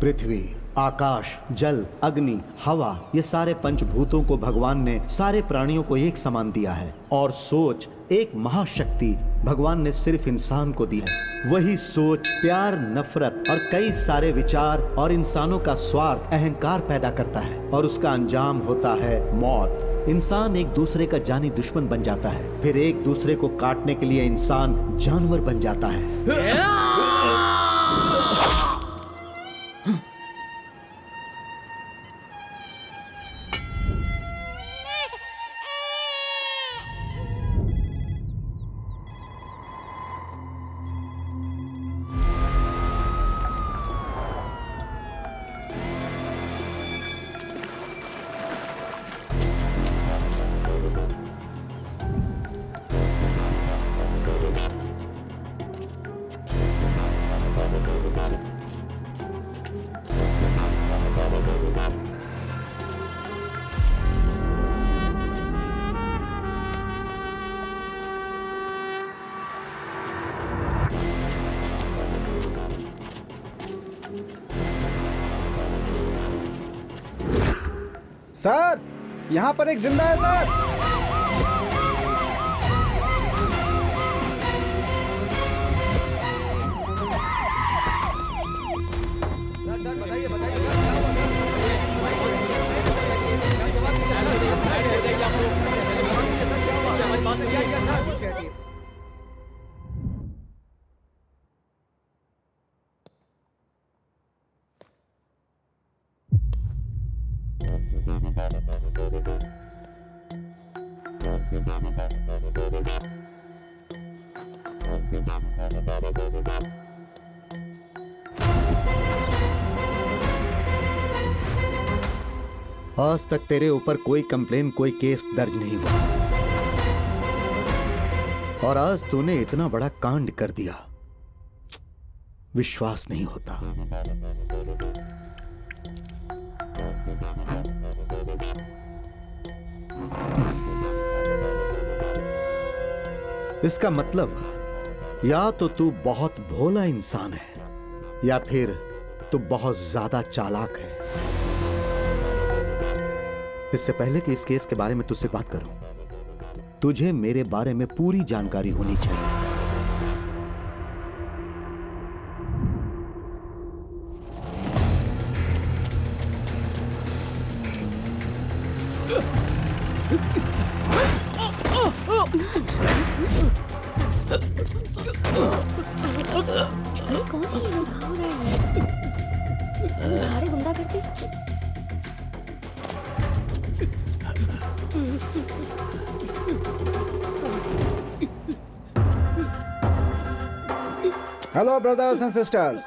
पृथ्वी, आकाश, जल, अग्नि, हवा, ये सारे पंचभूतों को भगवान ने सारे प्राणियों को एक समान दिया है। और सोच, एक महाशक्ति भगवान ने सिर्फ इंसान को दी है। वही सोच प्यार, नफरत और कई सारे विचार और इंसानों का स्वार्थ, अहंकार पैदा करता है और उसका अंजाम होता है मौत। इंसान एक दूसरे का जानी दुश्मन बन जाता है, फिर एक दूसरे को काटने के लिए इंसान जानवर बन जाता है। सर, यहाँ पर एक जिंदा है सर। आज तक तेरे ऊपर कोई कंप्लेन, कोई केस दर्ज नहीं हुआ और आज तूने इतना बड़ा कांड कर दिया। विश्वास नहीं होता। इसका मतलब या तो तू बहुत भोला इंसान है या फिर तू बहुत ज्यादा चालाक है। इससे पहले कि इस केस के बारे में तुझसे बात करूं, तुझे मेरे बारे में पूरी जानकारी होनी चाहिए। कौन है ये? भाग रहा है। भाड़े गुंडा करते। हेलो ब्रदर्स एंड सिस्टर्स,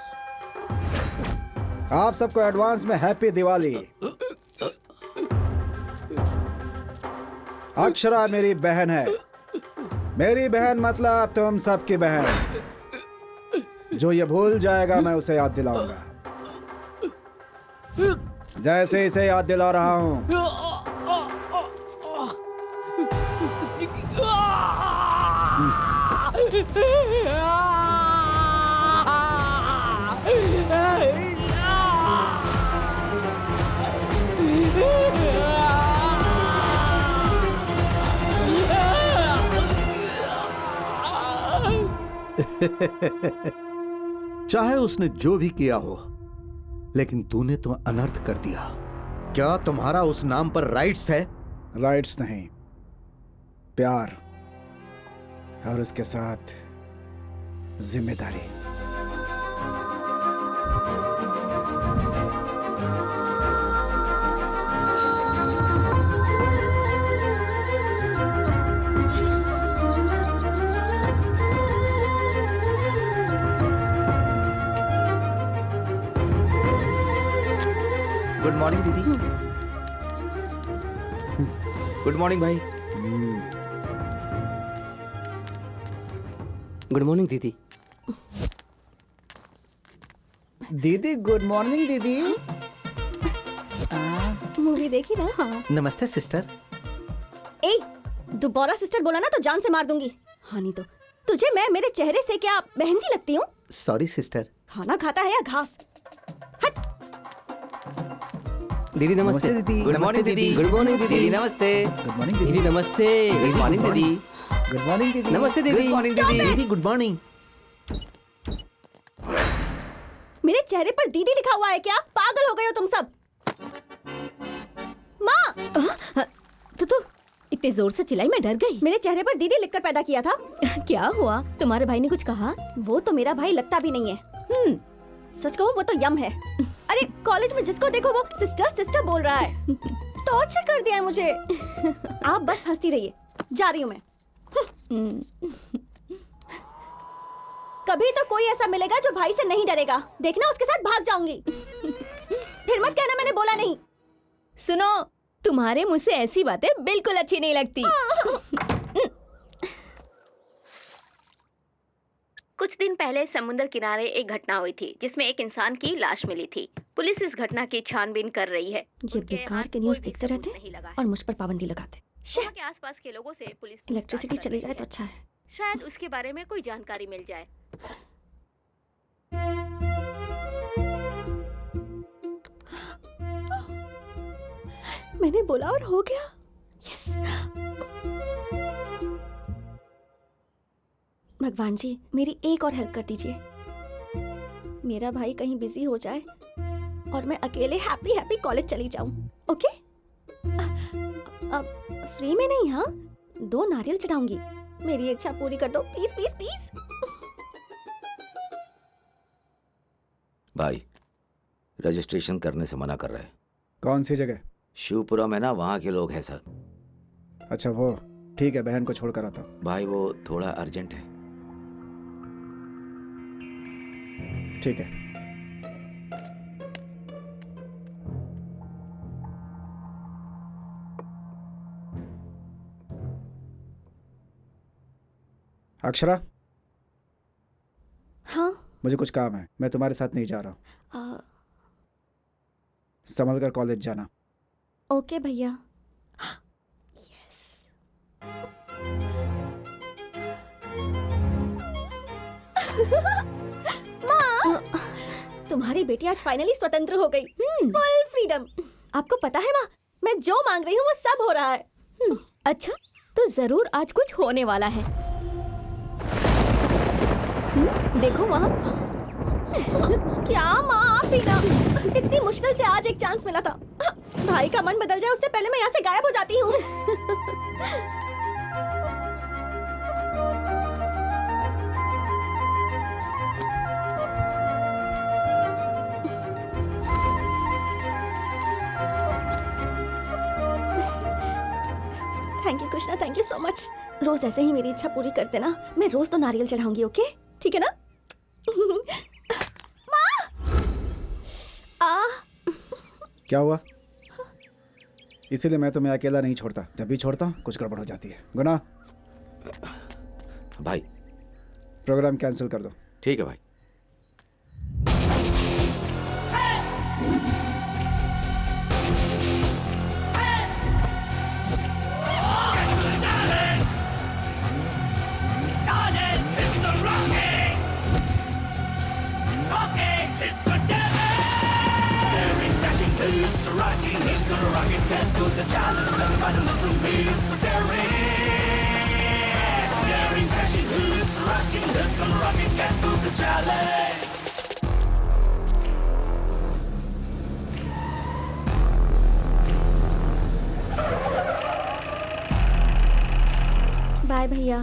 आप सबको एडवांस में हैप्पी दिवाली। अक्षरा मेरी बहन है। मेरी बहन मतलब तुम सबकी बहन। जो ये भूल जाएगा मैं उसे याद दिलाऊंगा, जैसे इसे याद दिला रहा हूं। चाहे उसने जो भी किया हो, लेकिन तूने तो अनर्थ कर दिया। क्या तुम्हारा उस नाम पर राइट्स है? राइट्स नहीं, प्यार, और उसके साथ जिम्मेदारी। गुड मॉर्निंग दीदी। गुड मॉर्निंग भाई। गुड मॉर्निंग दीदी। दीदी गुड मॉर्निंग दीदी। मूवी देखी ना? हाँ। नमस्ते सिस्टर। ए, दोबारा सिस्टर बोला ना तो जान से मार दूंगी। हाँ नहीं तो तुझे मैं मेरे चेहरे से क्या बहन जी लगती हूँ? Sorry sister. खाना खाता है या घास? हट। दीदी नमस्ते। दीदी। गुड मॉर्निंग दीदी। गुड मॉर्निंग दीदी। नमस्ते। गुड मॉर्निंग दीदी दीदी। नमस्ते। गुड मॉर्निंग दीदी। गुड मॉर्निंग दीदी। नमस्ते दीदी। गुड मॉर्निंग Stop दीदी। it! दीदी गुड मॉर्निंग। मेरे चेहरे पर दीदी लिखा हुआ है क्या? पागल हो गए हो तुम सब? माँ, तो इतने जोर से चिल्लाई, मैं डर गई। मेरे चेहरे पर दीदी लिखकर पैदा किया था। क्या हुआ? तुम्हारे भाई ने कुछ कहा? वो तो मेरा भाई लगता भी नहीं है। सच कहूँ वो तो यम है। अरे कॉलेज में जिसको देखो वो सिस्टर सिस्टर बोल रहा है। टॉर्चर कर दिया है मुझे। आप बस हंसती रहिए, जा रही हूँ मैं। कभी तो कोई ऐसा मिलेगा जो भाई से नहीं डरेगा। देखना उसके साथ भाग जाऊंगी। फिर मत कहना मैंने बोला नहीं। सुनो, तुम्हारे मुंह से ऐसी बातें बिल्कुल अच्छी नहीं लगती। कुछ दिन पहले समुद्र किनारे एक घटना हुई थी जिसमें एक इंसान की लाश मिली थी। पुलिस इस घटना की छानबीन कर रही है। ये बेकार के न्यूज़ देखते रहते हैं और मुझ पर पाबंदी लगाते हैं। वहाँ के आसपास के लोगों से पुलिस इलेक्ट्रिसिटी चली जाए तो अच्छा है। शायद उसके बारे में कोई जानकारी मिल जाए। मैंने बोला और हो गया। यस। भगवान जी मेरी एक और हेल्प कर दीजिए। मेरा भाई कहीं बिजी हो जाए और मैं अकेले हैप्पी हैप्पी कॉलेज चली जाऊं। ओके? अब फ्री में नहीं, हाँ 2 नारियल चढ़ाऊंगी। मेरी इच्छा पूरी कर दो प्लीज प्लीज प्लीज। भाई रजिस्ट्रेशन करने से मना कर रहे हैं। कौन सी जगह? शिवपुरा में ना, वहाँ के लोग हैं सर। अच्छा वो ठीक है, बहन को छोड़कर आता हूँ। भाई वो थोड़ा अर्जेंट है। ठीक है। अक्षरा, हाँ मुझे कुछ काम है, मैं तुम्हारे साथ नहीं जा रहा हूँ। संभल कर कॉलेज जाना। ओके भैया। यस। माँ, तुम्हारी बेटी आज फाइनली स्वतंत्र हो गई। Full freedom. आपको पता है माँ, मैं जो मांग रही हूँ वो सब हो रहा है। अच्छा, तो जरूर आज कुछ होने वाला है। देखो वहाँ। क्या माँ, आप भी ना। इतनी मुश्किल से आज एक चांस मिला था। भाई का मन बदल जाए उससे पहले मैं यहाँ से गायब हो जाती हूँ। Thank you Krishna, thank you so much. रोज ऐसे ही मेरी इच्छा पूरी करते ना, मैं रोज तो नारियल चढ़ाऊंगी। ओके ठीक है ना? क्या हुआ? इसीलिए मैं तुम्हें अकेला नहीं छोड़ता। जब भी छोड़ता हूँ कुछ गड़बड़ हो जाती है। गुना, भाई प्रोग्राम कैंसिल कर दो। ठीक है भाई। Daring, passion, who's rocking? Bye भैया।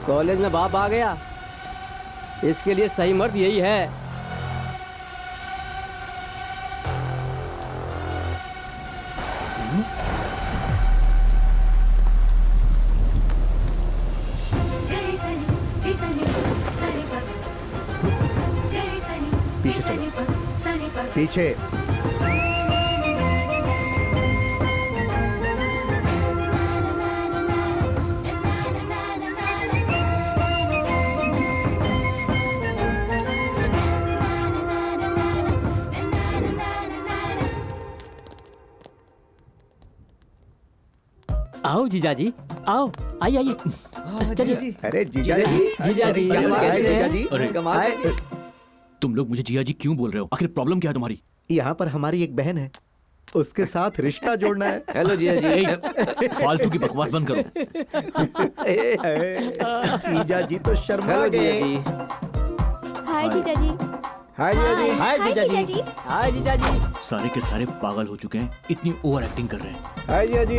कॉलेज में बाप आ गया, इसके लिए सही मर्द यही है। पीछे चलो, पीछे। आओ जीजाजी, आओ, आइए आइए, चलिए। अरे जीजा जी, जीजाजी कैसे हैं? जीजा जी, तुम लोग मुझे जिया जी क्यों बोल रहे हो? आखिर प्रॉब्लम क्या है तुम्हारी? यहाँ पर हमारी एक बहन है, उसके साथ रिश्ता जोड़ना है। हेलो जिया जी। ए, फालतू की बकवास बंद करो। जीजा जी तो शर्मा हेलो जिया गए। जी। हाय जीजा जी। हाय जीजा जी। हाय जीजा जी। हाय जीजाजी। सारे के सारे पागल हो चुके हैं, इतनी ओवर एक्टिंग कर रहे हैं। हाय जीजा जी।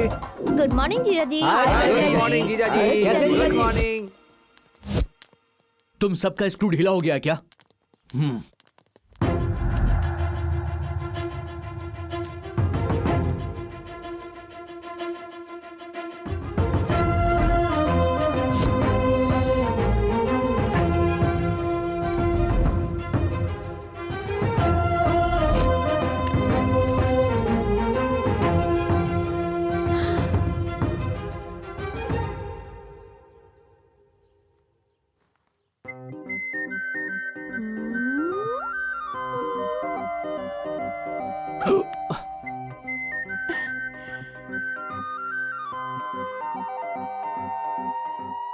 गुड मॉर्निंग जीजा जी। गुड मॉर्निंग जीजा जी। कैसे जीजा गुड जी? मॉर्निंग। तुम सबका स्क्रू ढीला हो गया क्या?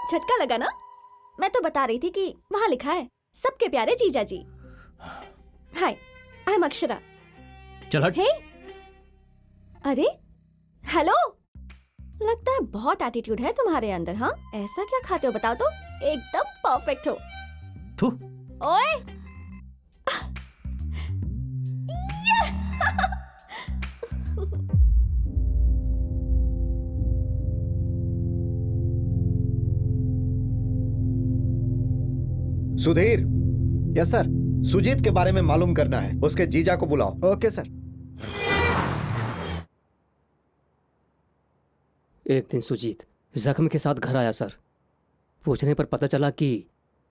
झटका लगा ना? मैं तो बता रही थी कि वहाँ लिखा है सबके प्यारे जीजा जी। हाय, आई एम अक्षरा। चल हट। हे, अरे हेलो, लगता है बहुत एटीट्यूड है तुम्हारे अंदर। हाँ, ऐसा क्या खाते हो बताओ तो? एकदम परफेक्ट हो। थू। ओए सुधीर, यस सर। सुजीत के बारे में मालूम करना है, उसके जीजा को बुलाओ। Okay sir. एक दिन सुजीत जख्म के साथ घर आया सर। पूछने पर पता चला कि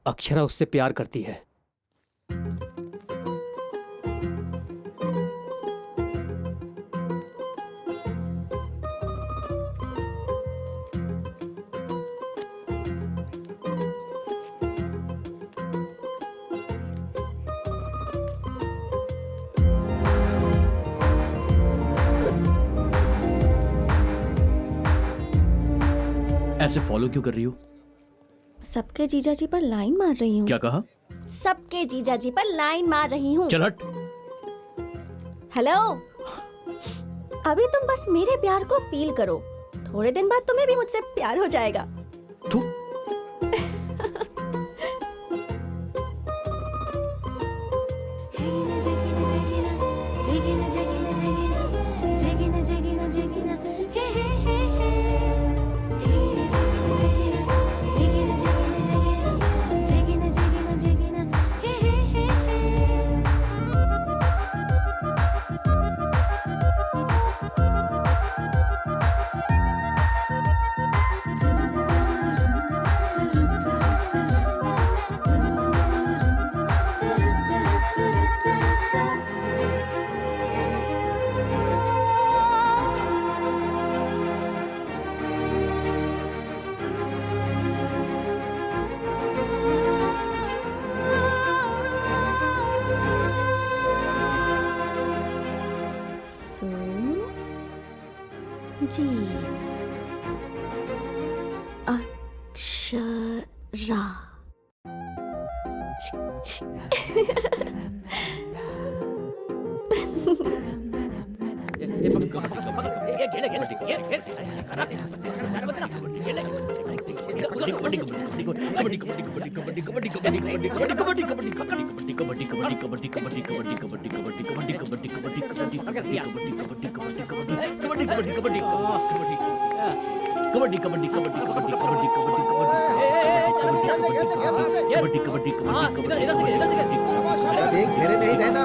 अक्षरा उससे प्यार करती है। ऐसे फॉलो क्यों कर रही हो? सबके जीजा जी पर लाइन मार रही हूँ। क्या कहा? सबके जीजा जी पर लाइन मार रही हूँ। चल हट। हेलो, अभी तुम बस मेरे प्यार को फील करो, थोड़े दिन बाद तुम्हें भी मुझसे प्यार हो जाएगा। थू। जी अक्षरा एक घेरे में ही रहना,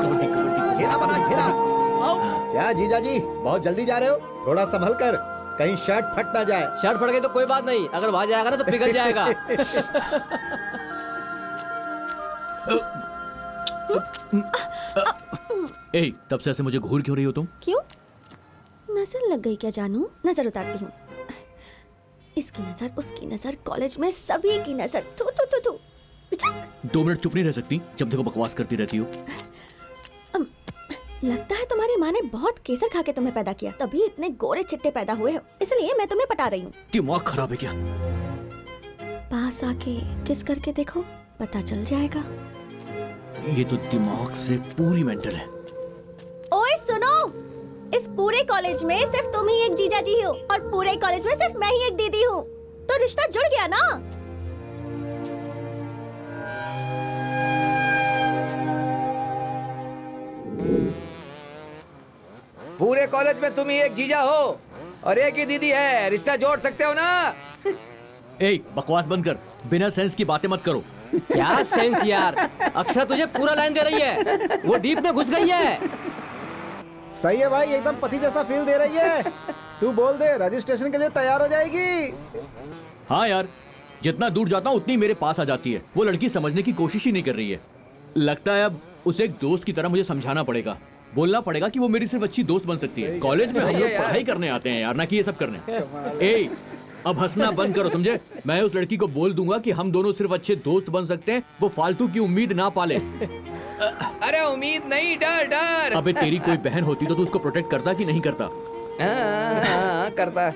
घेरा बना घेरा। क्या जीजा जी बहुत जल्दी जा रहे हो? थोड़ा संभल कर, कहीं शर्ट फट ना जाए। शर्ट फट गई तो कोई बात नहीं, अगर वहां जाएगा ना तो पिघल जाएगा। ए, तब से ऐसे मुझे घूर क्यों रही हो तुम? क्यों? नजर लग गई क्या जानू? नजर उतारती हूँ। इसकी नजर, उसकी नजर, कॉलेज में सभी की नजर। थू थू थू थू। पिचक। 2 मिनट चुप नहीं रह सकती? जब देखो बकवास करती रहती हो। लगता है तुम्हारी माँ ने बहुत केसर खा के तुम्हें पैदा किया, तभी इतने गोरे चिट्टे पैदा हुए हो। इसलिए मैं तुम्हें पटा रही हूँ। दिमाग खराब है क्या? पास आके किस करके देखो, पता चल जाएगा। ये तो दिमाग से पूरी मेंटल है। ओए सुनो, इस पूरे कॉलेज में सिर्फ तुम ही एक जीजा जी हो और पूरे कॉलेज में सिर्फ मैं ही एक दीदी हूँ, तो रिश्ता जुड़ गया ना। पूरे कॉलेज में तुम ही एक जीजा हो और एक ही दीदी है, रिश्ता जोड़ सकते हो ना? ए, बकवास बंद कर, बिना सेंस की बातें मत करो। क्या सेंस यार, अक्षरा तुझे पूरा लाइन दे रही है, वो डीप में घुस गई है। सही है भाई, एकदम पति जैसा फील दे रही है। तू बोल दे, रजिस्ट्रेशन के लिए तैयार हो जाएगी। हाँ यार, जितना दूर जाता हूँ उतनी मेरे पास आ जाती है। वो लड़की समझने की कोशिश ही नहीं कर रही है। लगता है अब उसे एक दोस्त की तरह मुझे समझाना पड़ेगा, बोलना पड़ेगा कि वो मेरी सिर्फ अच्छी दोस्त बन सकती है। कॉलेज में हम लोग पढ़ाई करने आते हैं यार, ना कि ये सब करने। ए, अब हंसना बंद करो, समझे? मैं उस लड़की को बोल दूंगा कि हम दोनों सिर्फ अच्छे दोस्त बन सकते हैं, वो फालतू की उम्मीद ना पाले। अरे उम्मीद नहीं, डर डर। अबे तेरी कोई बहन होती तो तू उसको प्रोटेक्ट करता कि नहीं करता? हाँ, करता।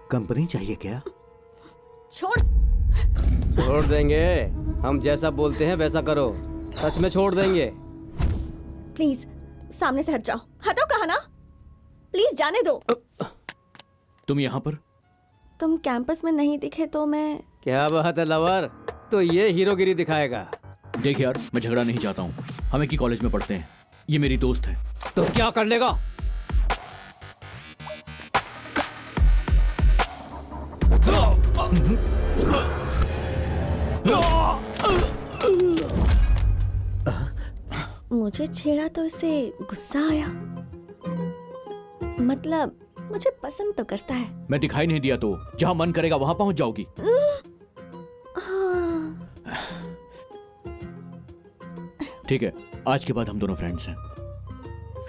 कंपनी चाहिए क्या? छोड़। छोड़ देंगे, हम जैसा बोलते हैं वैसा करो, सच में छोड़ देंगे। प्लीज सामने से हट जाओ। हटो कहा ना, प्लीज जाने दो। तुम यहाँ पर? तुम कैंपस में नहीं दिखे तो मैं। क्या बात है लवर, तो ये हीरोगिरी दिखाएगा। देख यार, मैं झगड़ा नहीं चाहता हूँ, हम एक ही कॉलेज में पढ़ते हैं, ये मेरी दोस्त है। तो क्या कर लेगा? मुझे छेड़ा तो इसे गुस्सा आया, मतलब मुझे पसंद तो करता है। मैं दिखाई नहीं दिया तो जहाँ मन करेगा वहाँ पहुँच जाओगी। हाँ। ठीक है, आज के बाद हम दोनों फ्रेंड्स हैं।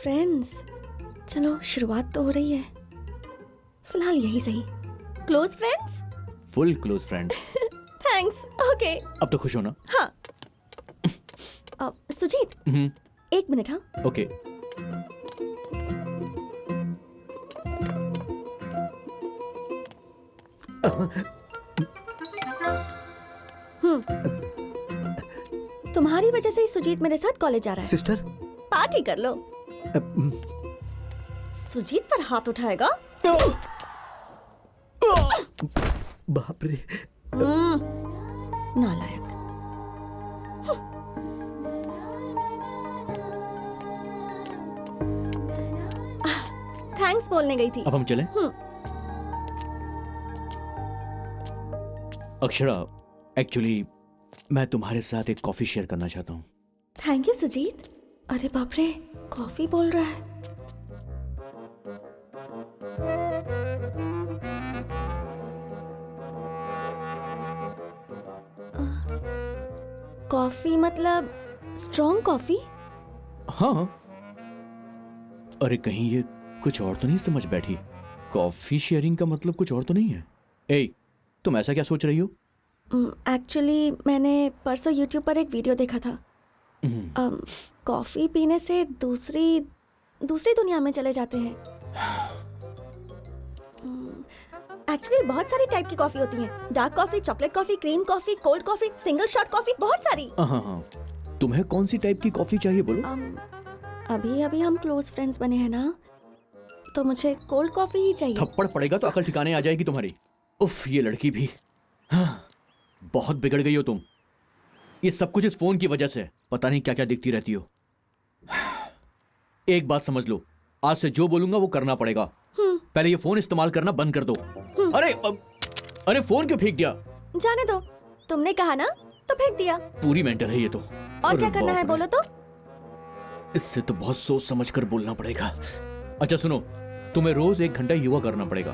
फ्रेंड्स? चलो शुरुआत तो हो रही है, फिलहाल यही सही। Close friends? Full close friends. Thanks. Okay. अब तो खुश हो ना? हाँ। सुजीत, एक मिनट। हाँ, ओके। तुम्हारी वजह से ही सुजीत मेरे साथ कॉलेज जा रहा है। सिस्टर, पार्टी कर लो। सुजीत पर हाथ उठाएगा? बाप रे। नालायक। थैंक्स बोलने गई थी। अब हम चलें? अक्षरा, एक्चुअली मैं तुम्हारे साथ एक कॉफी शेयर करना चाहता हूँ। Thank you Sujeet. अरे बाप रे, कॉफी बोल रहा है। कॉफी मतलब स्ट्रॉन्ग कॉफी? हाँ। अरे कहीं ये कुछ और तो नहीं समझ बैठी? कॉफी शेयरिंग का मतलब कुछ और तो नहीं है? ए, तुम ऐसा क्या सोच रही हो? एक्चुअली मैंने परसों यूट्यूब पर एक वीडियो देखा था। कॉफी पीने से दूसरी दुनिया में चले जाते हैं। एक्चुअली बहुत सारी टाइप की कॉफी होती हैं। Dark coffee, chocolate coffee, cream coffee, cold coffee, single shot coffee, बहुत सारी। हाँ, तुम्हें कौन सी टाइप की कॉफी चाहिए बोलो? अभी हम क्लोज फ्रेंड्स बने हैं ना, तो मुझे कोल्ड कॉफी ही चाहिए। थप्पड़ पड़ेगा तो अकल ठिकाने आ जाएगी तुम्हारी। उफ, ये लड़की भी। हाँ, बहुत बिगड़ गई हो तुम। ये सब कुछ इस फोन की वजह से। पता नहीं क्या क्या दिखती रहती हो। एक बात समझ लो, आज से जो बोलूंगा वो करना पड़ेगा। पहले ये फोन इस्तेमाल करना बंद कर दो। अरे फोन क्यों फेंक दिया? जाने दो, तुमने कहा ना तो फेंक दिया। पूरी मेंटल है ये तो। और क्या करना है बोलो तो? इससे तो बहुत सोच समझ कर बोलना पड़ेगा। अच्छा सुनो, तुम्हें रोज 1 घंटा योगा करना पड़ेगा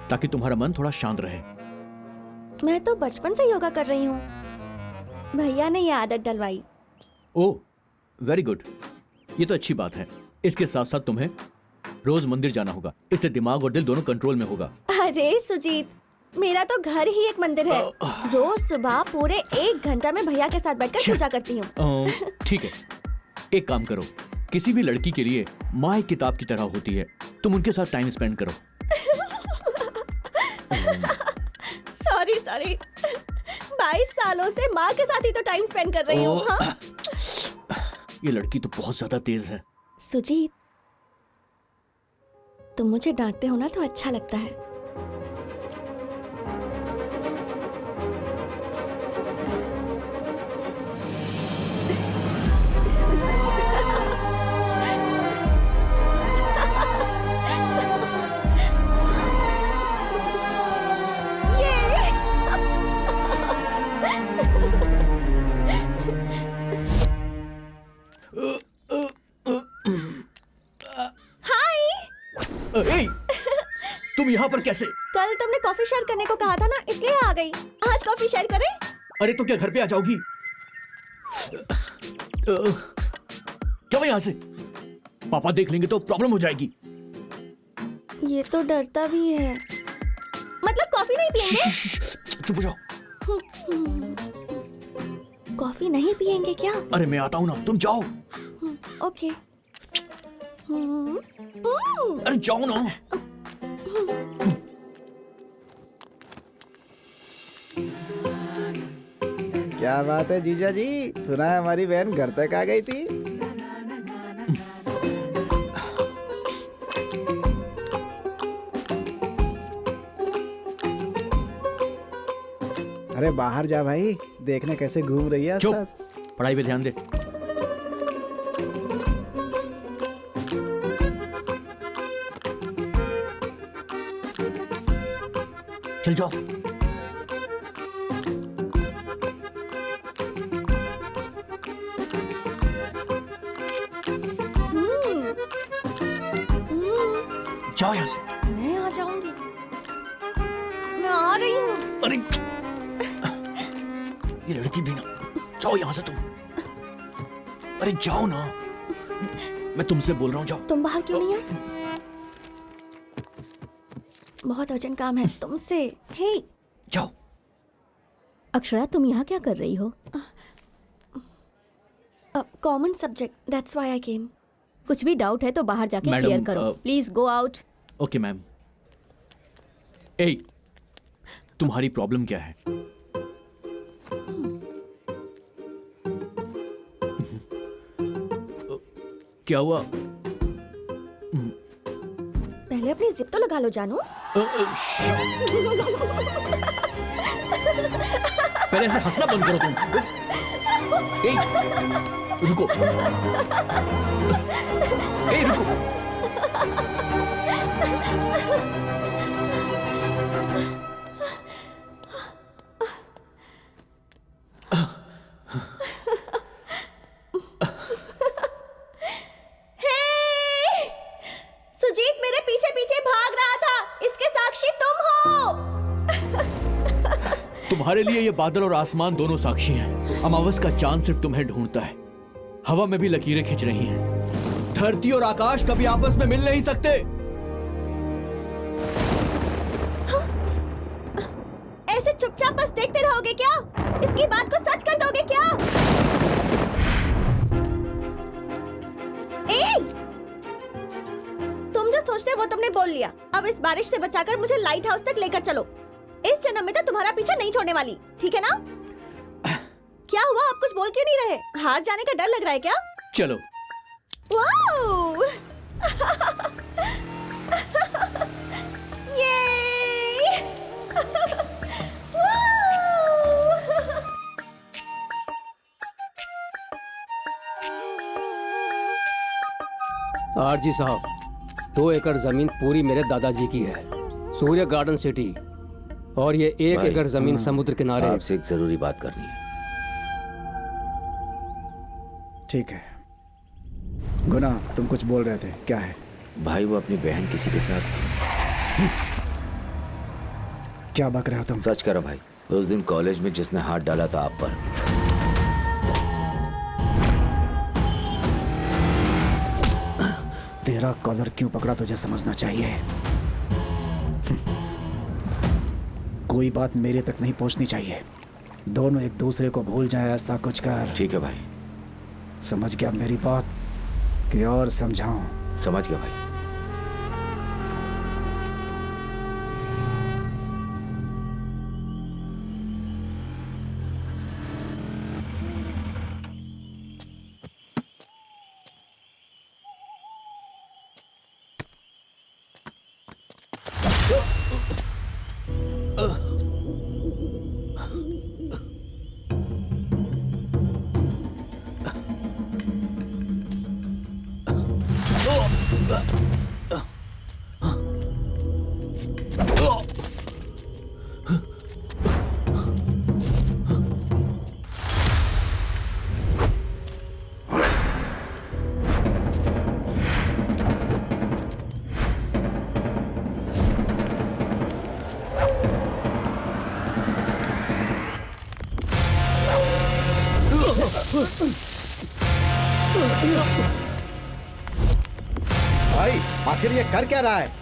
ताकि तुम्हारा मन थोड़ा शांत रहे। मैं तो बचपन से योगा कर रही हूँ, भैया ने ये आदत डलवाई। ओह, वेरी गुड। ये तो अच्छी बात है। इसके साथ साथ तुम्हें रोज मंदिर जाना होगा। इससे दिमाग और दिल दोनों कंट्रोल में होगा। अरे सुजीत, मेरा तो घर ही एक मंदिर है। रोज सुबह पूरे 1 घंटा में भैया के साथ बैठकर पूजा करती हूँ। ठीक है, एक काम करो, किसी भी लड़की के लिए माँ एक किताब की तरह होती है। तुम उनके साथ टाइम स्पेंड करो। सॉरी 22 सालों से माँ के साथ ही तो टाइम स्पेंड कर रही हूँ। हाँ? ये लड़की तो बहुत ज्यादा तेज है। सुजीत, तुम मुझे डांटते हो ना तो अच्छा लगता है। तुम यहाँ पर कैसे? कल तुमने कॉफी शेयर करने को कहा था ना, इसलिए आ गई। आज कॉफी शेयर करें? अरे तो क्या घर पे आ जाओगी? जाओ यहाँ से, पापा देख लेंगे तो प्रॉब्लम हो जाएगी। ये तो डरता भी है। मतलब कॉफी नहीं पियेंगे? चुप हो जाओ। कॉफी नहीं पियेंगे क्या? अरे मैं आता हूँ ना, तुम जाओ। ओके। अरे जाओ ना। क्या बात है जीजा जी, सुना है हमारी बहन घर तक आ गई थी। अरे बाहर जा भाई, देखने कैसे घूम रही है चुप, आसपास। पढ़ाई पे ध्यान दे। चल जाओ। जाओ यहाँ से। मैं आ जाऊंगी, मैं आ रही हूँ। अरे ये लड़की भी ना, जाओ यहाँ से तुम। अरे जाओ ना, मैं तुमसे बोल रहा हूँ, जाओ। तुम बाहर क्यों नहीं आए? बहुत अर्जेंट काम है तुमसे। हे, जाओ। अक्षरा, तुम यहाँ क्या कर रही हो? Common subject, that's why I came. कुछ भी डाउट है तो बाहर जाके मैडम, क्लियर करो। Please go out. Okay ma'am. ए, तुम्हारी प्रॉब्लम क्या है? क्या हुआ? पहले अपनी जिप तो लगा लो जानू। पहले ऐसे हंसना बंद करो तुम। ए, रुको। ए, रुको। सुजीत मेरे पीछे पीछे भाग रहा था, इसके साक्षी तुम हो। तुम्हारे लिए ये बादल और आसमान दोनों साक्षी हैं। अमावस का चांद सिर्फ तुम्हें ढूंढता है। हवा में भी लकीरें खिंच रही हैं। धरती और आकाश कभी आपस में मिल नहीं सकते। ऐसे चुपचाप बस देखते रहोगे क्या? इसकी बात को सच कर दोगे क्या? तुम जो सोचते वो तुमने बोल लिया। अब इस बारिश से बचाकर मुझे लाइट हाउस तक लेकर चलो। इस जन्म में तो तुम्हारा पीछा नहीं छोड़ने वाली, ठीक है ना? क्या हुआ, आप कुछ बोल क्यों नहीं रहे? हार जाने का डर लग रहा है क्या? चलो। वाओ! ये! आरजी साहब, 2 एकड़ जमीन पूरी मेरे दादाजी की है, सूर्य गार्डन सिटी। और ये 1 एकड़ जमीन समुद्र किनारे। आपसे एक जरूरी बात करनी है। ठीक है। गुना, तुम कुछ बोल रहे थे, क्या है? भाई वो अपनी बहन किसी के साथ। क्या बक रहे हो तुम? सच करो भाई, उस दिन कॉलेज में जिसने हाथ डाला था आप पर, तेरा कॉलर क्यों पकड़ा तुझे समझना चाहिए। कोई बात मेरे तक नहीं पहुंचनी चाहिए। दोनों एक दूसरे को भूल जाए ऐसा कुछ कर। ठीक है भाई। समझ गया मेरी बात कि और समझाऊं? समझ गया भाई। भाई आखिर ये कर क्या रहा है?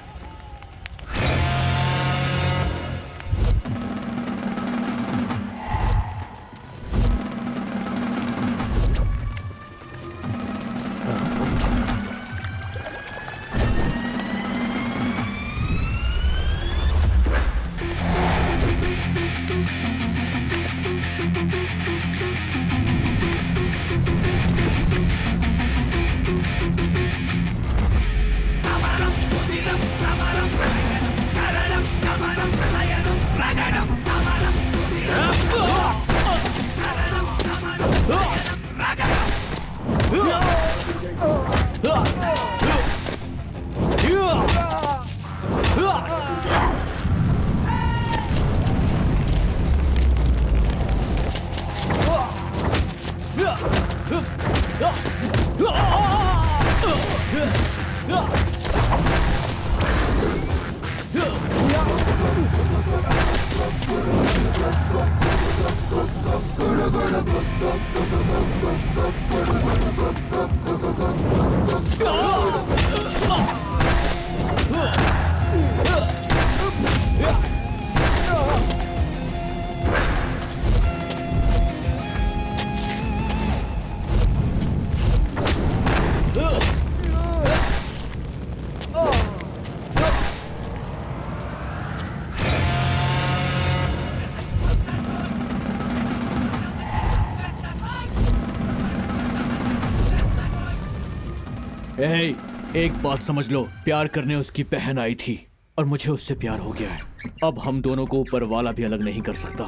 एक बात समझ लो, प्यार करने उसकी बहन आई थी और मुझे उससे प्यार हो गया है। अब हम दोनों को ऊपर वाला भी अलग नहीं कर सकता।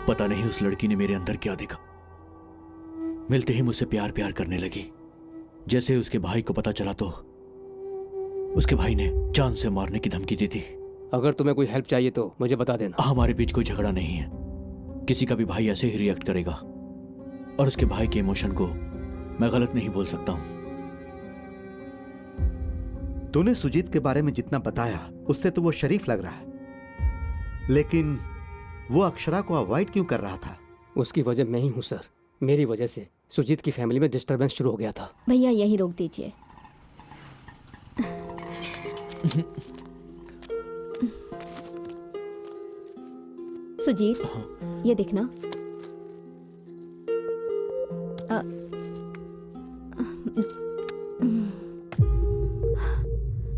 पता नहीं उस लड़की ने मेरे अंदर क्या देखा। मिलते ही मुझसे प्यार प्यार करने लगी। जैसे उसके भाई को पता चला तो उसके भाई ने जान से मारने की धमकी दी थी। अगर तुम्हें कोई हेल्प चाहिए तो मुझे बता देना। हमारे बीच कोई झगड़ा नहीं है। किसी का भी भाई ऐसे ही रिएक्ट करेगा और उसके भाई के इमोशन को मैं गलत नहीं बोल सकता हूं। तूने सुजीत के बारे में जितना बताया उससे तो वो शरीफ लग रहा है, लेकिन वो अक्षरा को अवॉइड क्यों कर रहा था? उसकी वजह मैं ही हूँ सर। मेरी वजह से सुजीत की फैमिली में डिस्टरबेंस शुरू हो गया था। भैया यही रोक दीजिए। सुजीत, ये देखना।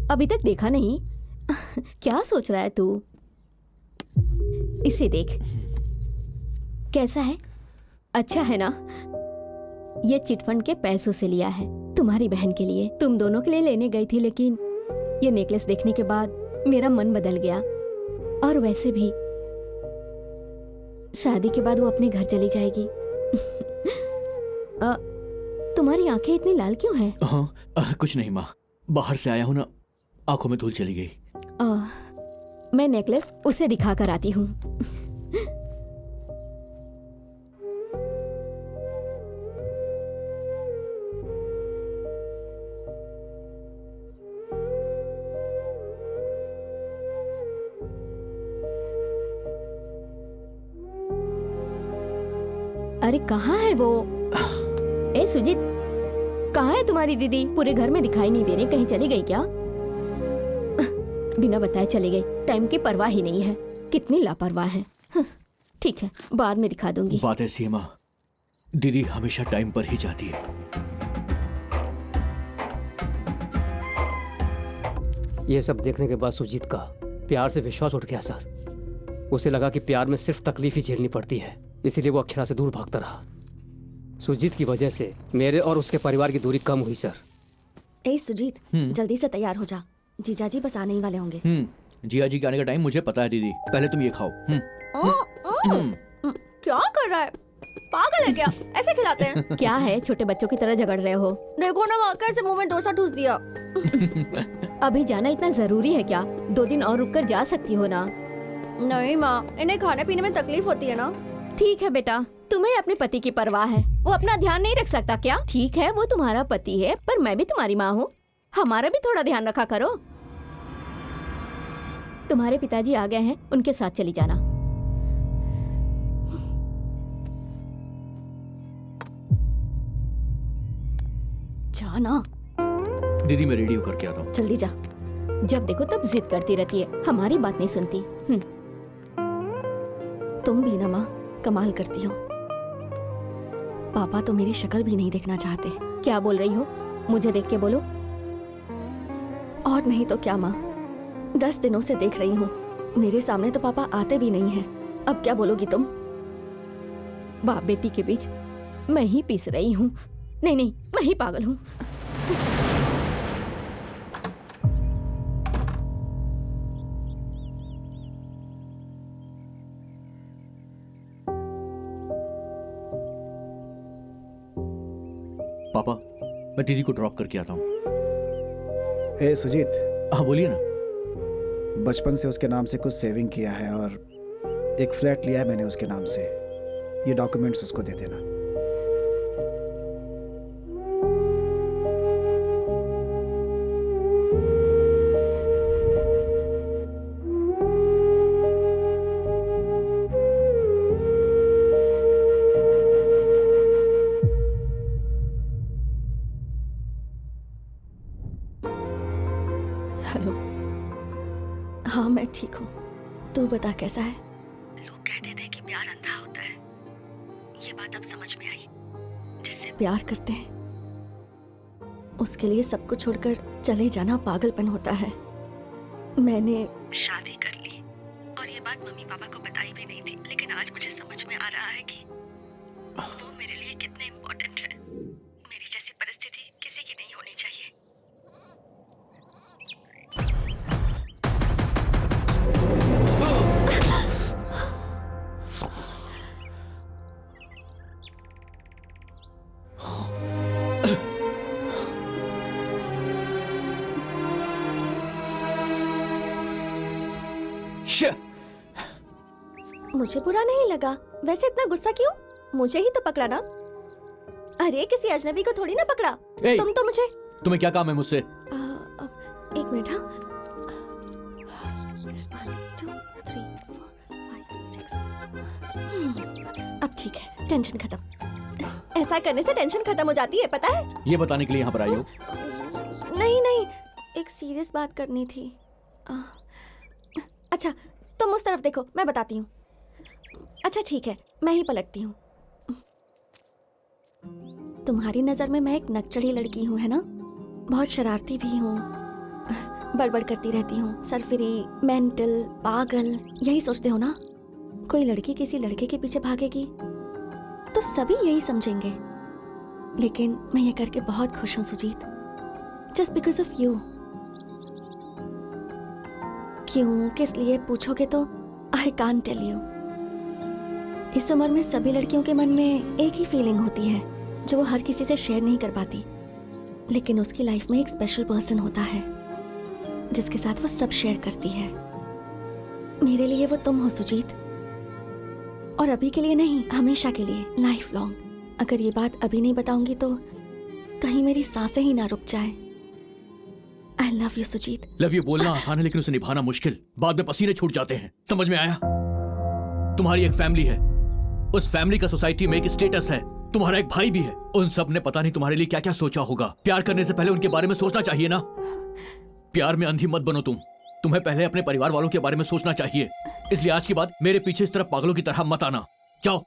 अभी तक देखा नहीं? क्या सोच रहा है तू? इसे देख, कैसा है? अच्छा है ना? ये चिटफंड के पैसों से लिया है, तुम्हारी बहन के लिए। तुम दोनों के लिए लेने गई थी, लेकिन ये नेकलेस देखने के बाद मेरा मन बदल गया। और वैसे भी शादी के बाद वो अपने घर चली जाएगी। तुम्हारी आंखें इतनी लाल क्यों हैं? हाँ, कुछ नहीं माँ, बाहर से आया हूँ ना, आंखों में धूल चली गई। मैं नेकलेस उसे दिखा कर आती हूँ। अरे कहाँ है वो? ए सुजीत, कहाँ है तुम्हारी दीदी? पूरे घर में दिखाई नहीं दे रही, कहीं चली गई क्या? बिना बताए चली गई, टाइम की परवाह ही नहीं है। कितनी लापरवाह है। ठीक है, बाद में दिखा दूंगी। बात ऐसी है माँ, दीदी हमेशा टाइम पर ही जाती है। ये सब देखने के बाद सुजीत का प्यार से विश्वास उठ गया सर। उसे लगा कि प्यार में सिर्फ तकलीफ ही झेलनी पड़ती है, इसीलिए वो अक्षरा से दूर भागता रहा। सुजीत की वजह से मेरे और उसके परिवार की दूरी कम हुई सर। ए सुजीत, जल्दी से तैयार हो जा, जीजाजी बस आने ही वाले होंगे। जिया जी के आने का टाइम मुझे पता है दीदी, पहले तुम ये खाओ। क्या कर रहा है? पागल है क्या? ऐसे खिलाते हैं? क्या है, छोटे बच्चों की तरह झगड़ रहे हो? देखो ना, वहाँ कैसे मुंह में डोसा ठूस दिया। अभी जाना इतना जरूरी है क्या? 2 दिन और रुक कर जा सकती हो ना? नहीं माँ, इन्हें खाने पीने में तकलीफ होती है ना। ठीक है बेटा, तुम्हें अपने पति की परवाह है, वो अपना ध्यान नहीं रख सकता क्या? ठीक है, वो तुम्हारा पति है, पर मैं भी तुम्हारी माँ हूँ, हमारा भी थोड़ा ध्यान रखा करो। तुम्हारे पिताजी आ गए हैं, उनके साथ चली जाना। जाना। दीदी मैं रेडी होकर के आता हूँ। जल्दी जा। जब देखो तब जिद करती रहती है, हमारी बात नहीं सुनती। तुम भी ना माँ, कमाल करती हो। पापा तो मेरी शक्ल भी नहीं देखना चाहते। क्या बोल रही हो? मुझे देख के बोलो। और नहीं तो क्या माँ, 10 दिनों से देख रही हूँ, मेरे सामने तो पापा आते भी नहीं हैं। अब क्या बोलोगी तुम? बाप बेटी के बीच मैं ही पीस रही हूँ। नहीं नहीं, मैं ही पागल हूँ। पापा, मैं दीदी को ड्रॉप करके आता हूँ। ए सुजीत, हाँ बोलिए ना। बचपन से उसके नाम से कुछ सेविंग किया है और एक फ्लैट लिया है मैंने उसके नाम से। ये डॉक्यूमेंट्स उसको दे देना। हेलो। हाँ मैं ठीक हूँ, तू बता कैसा है? लोग कहते थे कि प्यार अंधा होता है, ये बात अब समझ में आई। जिससे प्यार करते हैं उसके लिए सब कुछ छोड़कर चले जाना पागलपन होता है। मैंने शादी कर ली और ये बात मम्मी पापा को बताई भी नहीं थी, लेकिन आज मुझे समझ में आ रहा है कि वो मेरे लिए कितने इम्पोर्टेंट है। मेरी जैसी परिस्थिति किसी की नहीं होनी चाहिए। मुझे बुरा नहीं लगा। वैसे इतना गुस्सा क्यों? मुझे ही तो पकड़ा ना। अरे किसी अजनबी को थोड़ी ना पकड़ा। ए, तुम तो मुझे। तुम्हें क्या काम है मुझसे? एक मिनट। हाँ 1 2 3 4 टेंशन खत्म। ऐसा करने से टेंशन खत्म हो जाती है, पता है? ये बताने के लिए यहाँ पर आई हो? नहीं नहीं, एक सीरियस बात करनी थी। अच्छा तुम उस तरफ देखो, मैं बताती हूँ। अच्छा ठीक है, मैं ही पलटती हूँ। तुम्हारी नजर में मैं एक नकचढ़ी लड़की हूँ, है ना? बहुत शरारती भी हूँ, बड़बड़ करती रहती हूँ, सरफिरी, मेंटल, पागल, यही सोचते हो ना? कोई लड़की किसी लड़के के पीछे भागेगी तो सभी यही समझेंगे, लेकिन मैं ये करके बहुत खुश हूँ Sujeet, just because of you. क्यों, किस लिए पूछोगे तो आई कांट टेल यू। इस उम्र में सभी लड़कियों के मन में एक ही फीलिंग होती है जो वो हर किसी से शेयर नहीं कर पाती, लेकिन उसकी लाइफ में एक स्पेशल पर्सन होता है जिसके साथ वो सब शेयर करती है। मेरे लिए वो तुम हो सुजीत, और अभी के लिए नहीं, हमेशा के लिए, लाइफ लॉन्ग। अगर ये बात अभी नहीं बताऊंगी तो कहीं मेरी सांसें ही ना रुक जाए। I love you Sujeet. Love you बोलना आसान है लेकिन उसे निभाना मुश्किल, बाद में पसीने छूट जाते हैं, समझ में आया? तुम्हारी एक फैमिली है, उस फैमिली का सोसाइटी में एक स्टेटस है, तुम्हारा एक भाई भी है। उन सब ने पता नहीं तुम्हारे लिए क्या क्या सोचा होगा। प्यार करने से पहले उनके बारे में सोचना चाहिए ना। प्यार में अंधी मत बनो तुम्हें पहले अपने परिवार वालों के बारे में सोचना चाहिए। इसलिए आज के बाद मेरे पीछे इस तरह पागलों की तरह मत आना। जाओ।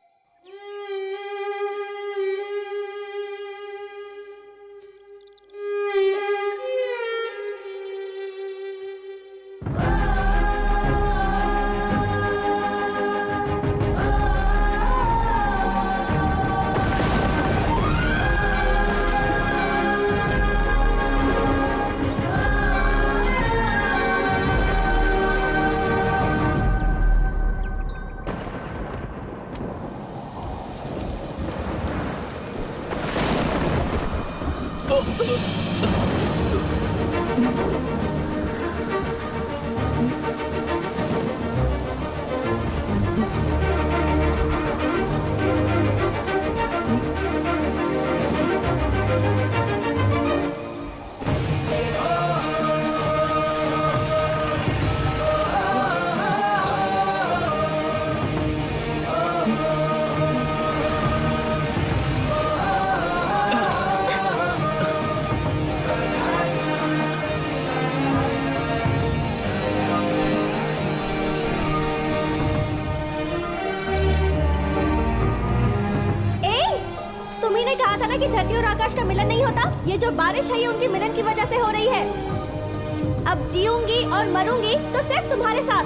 कि धरती और आकाश का मिलन नहीं होता। ये जो बारिश है ये उनके मिलन की वजह से हो रही है। अब जीऊंगी और मरूंगी तो सिर्फ तुम्हारे साथ।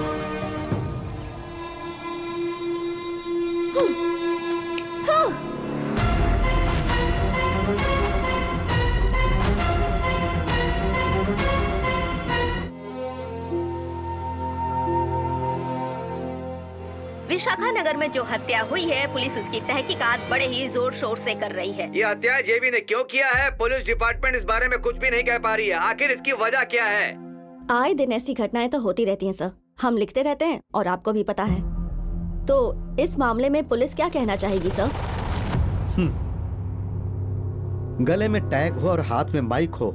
हाँ। विशाखानगर में जो हत्या हुई है, पुलिस उसकी तहकीकात बड़े ही जोर शोर से कर रही है। ये हत्या जेबी ने क्यों किया है, पुलिस डिपार्टमेंट इस बारे में कुछ भी नहीं कह पा रही है। आखिर इसकी वजह क्या है? आए दिन ऐसी घटनाएं तो होती रहती हैं सर, हम लिखते रहते हैं और आपको भी पता है। तो इस मामले में पुलिस क्या कहना चाहेगी सर? गले में टैग हो और हाथ में माइक हो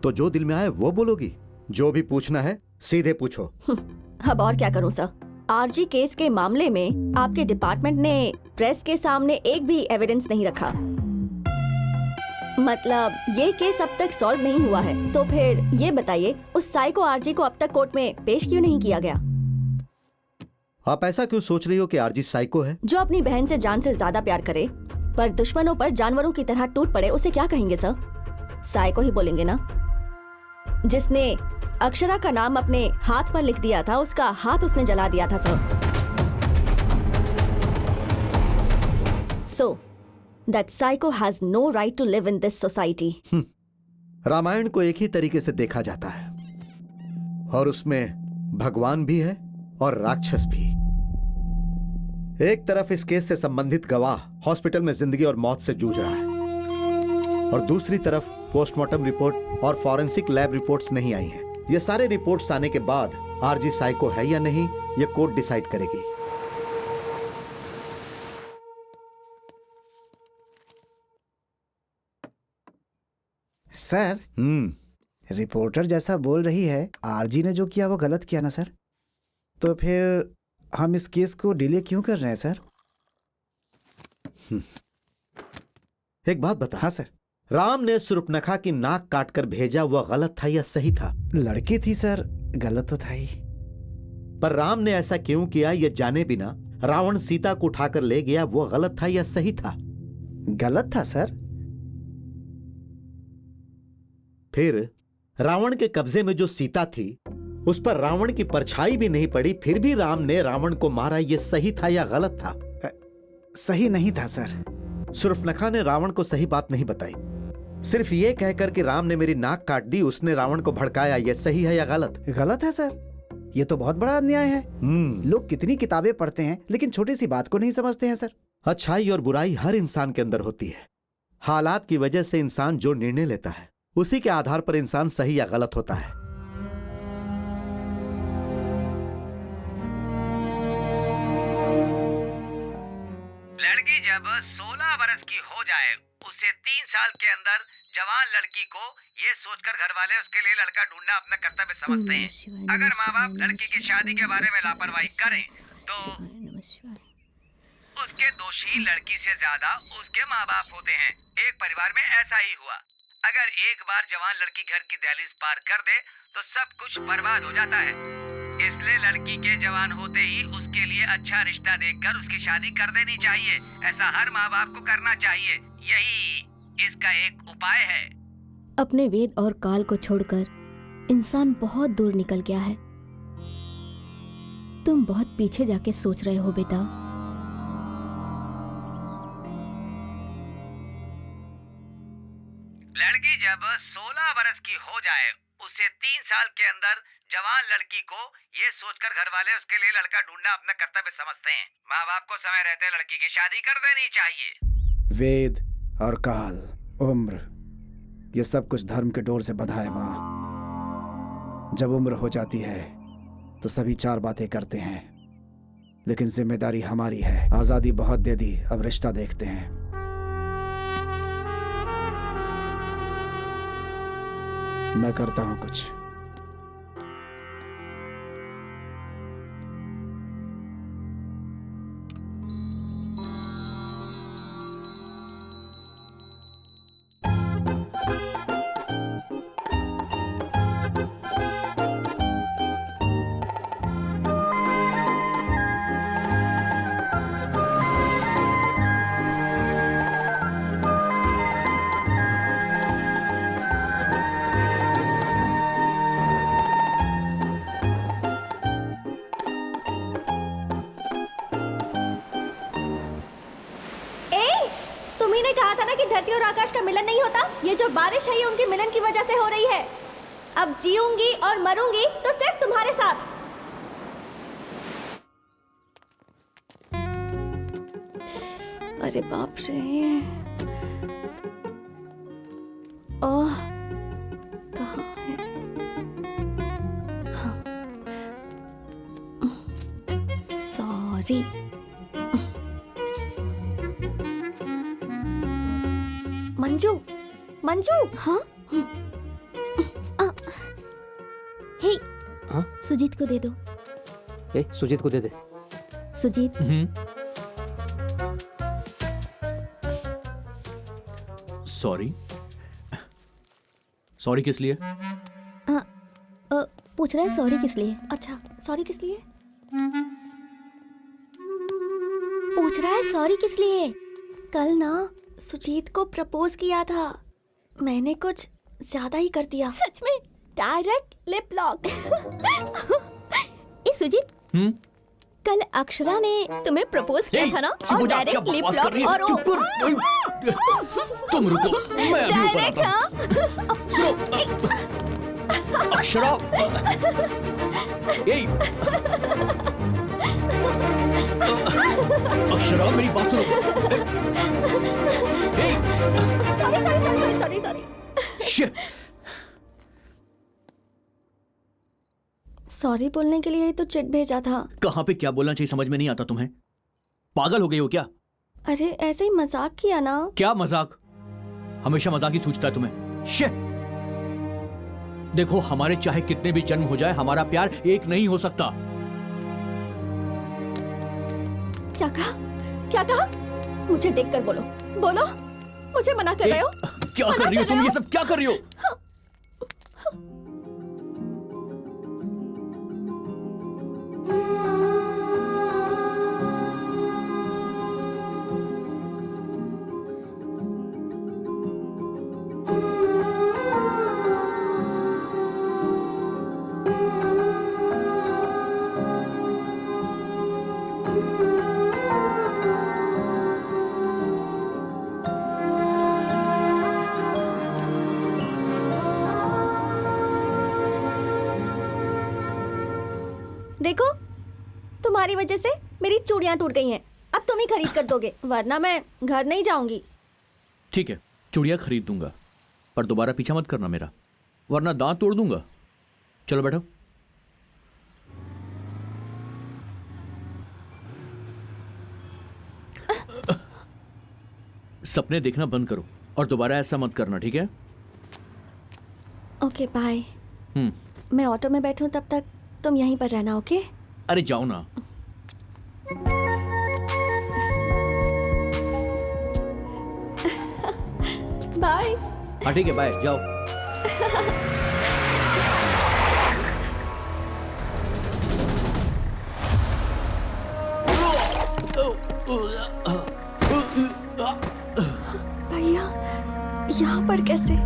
तो जो दिल में आए वो बोलोगी। जो भी पूछना है सीधे पूछो। अब और क्या करूं सर? आरजी केस के मामले में आपके डिपार्टमेंट ने प्रेस के सामने एक भी एविडेंस नहीं रखा। मतलब ये केस अब तक सॉल्व नहीं हुआ है, तो फिर ये बताइए उस साइको आरजी को अब तक कोर्ट में पेश क्यों नहीं किया गया? आप ऐसा क्यों सोच रही हो कि आरजी साइको है? जो अपनी बहन से जान से ज्यादा प्यार करे पर दुश्मनों पर जानवरों की तरह टूट पड़े, उसे क्या कहेंगे सर? साइको ही बोलेंगे ना। जिसने अक्षरा का नाम अपने हाथ पर लिख दिया था, उसका हाथ उसने जला दिया था sir. So that psycho has no right to live in this society. Ramayan को एक ही तरीके से देखा जाता है और उसमें भगवान भी है और राक्षस भी। एक तरफ इस केस से संबंधित गवाह हॉस्पिटल में जिंदगी और मौत से जूझ रहा है और दूसरी तरफ पोस्टमार्टम रिपोर्ट और फॉरेंसिक लैब रिपोर्ट्स नहीं आई हैं। ये सारे रिपोर्ट्स आने के बाद आरजी साइको है या नहीं ये कोर्ट डिसाइड करेगी। सर, रिपोर्टर जैसा बोल रही है, आरजी ने जो किया वो गलत किया ना सर? तो फिर हम इस केस को डिले क्यों कर रहे हैं सर? एक बात बता। हाँ सर। राम ने सुर्पनखा की नाक काटकर भेजा, वह गलत था या सही था? लड़की थी सर, गलत तो था ही। पर राम ने ऐसा क्यों किया ये जाने बिना रावण सीता को उठाकर ले गया, वो गलत था या सही था? गलत था सर। फिर रावण के कब्जे में जो सीता थी उस पर रावण की परछाई भी नहीं पड़ी, फिर भी राम ने रावण को मारा, ये सही था या गलत था? सही नहीं था सर। सुर्पनखा ने रावण को सही बात नहीं बताई, सिर्फ ये कहकर कि राम ने मेरी नाक काट दी, उसने रावण को भड़काया, ये सही है या गलत? गलत है सर, ये तो बहुत बड़ा अन्याय है। लोग कितनी किताबें पढ़ते हैं लेकिन छोटी सी बात को नहीं समझते हैं सर। अच्छाई और बुराई हर इंसान के अंदर होती है। हालात की वजह से इंसान जो निर्णय लेता है उसी के आधार पर इंसान सही या गलत होता है। लड़की जब 16 बरस की हो जाए, उसे 3 साल के अंदर जवान लड़की को ये सोचकर घर वाले उसके लिए लड़का ढूंढना अपना कर्तव्य समझते हैं। अगर माँ बाप लड़की की शादी के बारे में लापरवाही करें तो उसके दोषी लड़की से ज्यादा उसके माँ बाप होते हैं। एक परिवार में ऐसा ही हुआ। अगर एक बार जवान लड़की घर की दहलीज पार कर दे तो सब कुछ बर्बाद हो जाता है। इसलिए लड़की के जवान होते ही उसके लिए अच्छा रिश्ता देखकर उसकी शादी कर देनी चाहिए। ऐसा हर माँ बाप को करना चाहिए, यही इसका एक उपाय है। अपने वेद और काल को छोड़कर इंसान बहुत दूर निकल गया है। तुम बहुत पीछे जाके सोच रहे हो बेटा। लड़की जब 16 बरस की हो जाए, उसे 3 साल के अंदर जवान लड़की को ये सोचकर घर वाले उसके लिए लड़का ढूंढना अपना कर्तव्य समझते हैं। माँ बाप को समय रहते लड़की की शादी कर देनी चाहिए। वेद और काल, उम्र, ये सब कुछ धर्म के डोर से बंधा है माँ। जब उम्र हो जाती है तो सभी 4 बातें करते हैं, लेकिन जिम्मेदारी हमारी है। आजादी बहुत दे दी, अब रिश्ता देखते हैं। मैं करता हूं कुछ। कहा था ना कि धरती और आकाश का मिलन नहीं होता। ये जो बारिश है ये उनके मिलन की वजह से हो रही है। अब जीऊंगी और मरूंगी तो सिर्फ तुम्हारे साथ। अरे बाप रे, ओह कहाँ है? सॉरी। मंजू, मंजू। हाँ हे, हाँ? सुजीत को दे दो। ए, सुजीत को दे दे। सुजीत, सॉरी। सॉरी किस लिए? पूछ रहा है सॉरी किस लिए। अच्छा, सॉरी किस लिए? पूछ रहा है सॉरी किस लिए। कल ना सुजीत को प्रपोज किया था, मैंने कुछ ज्यादा ही कर दिया। सच में? Direct lip lock. ए सुजीत, कल अक्षरा ने तुम्हें प्रपोज किया था ना, और डायरेक्ट लिप लॉक। और तुम रुको, मैं अभी ऊपर आता हूं। सुनो, अक्षरा, अक्षरा मेरी बात सुनो। सॉरी। सॉरी बोलने के लिए ही तो चिट भेजा था। कहाँ पे क्या बोलना चाहिए समझ में नहीं आता तुम्हें? पागल हो गई हो क्या? अरे ऐसे ही मजाक किया ना। क्या मजाक? हमेशा मजाक ही सूझता है तुम्हें। शिट! देखो, हमारे चाहे कितने भी जन्म हो जाए, हमारा प्यार एक नहीं हो सकता। क्या कहा? क्या कहा? मुझे देखकर बोलो, बोलो, मुझे मना कर रहे हो? क्या कर रही हो तुम? ये सब क्या कर रही हो? देखो, तुम्हारी वजह से मेरी चूड़ियां टूट गई हैं। अब तुम ही खरीद कर दोगे, वरना मैं घर नहीं जाऊंगी। ठीक है, चूड़ियां खरीद दूंगा, पर दोबारा पीछा मत करना मेरा, वरना दांत तोड़ दूंगा। चलो बैठो। सपने देखना बंद करो और दोबारा ऐसा मत करना, ठीक है? Okay bye. मैं ऑटो में बैठूं तब तक तुम यहीं पर रहना, ओके? अरे जाओ ना। बाय। हाँ ठीक है, बाय, जाओ। भैया, यहाँ पर कैसे?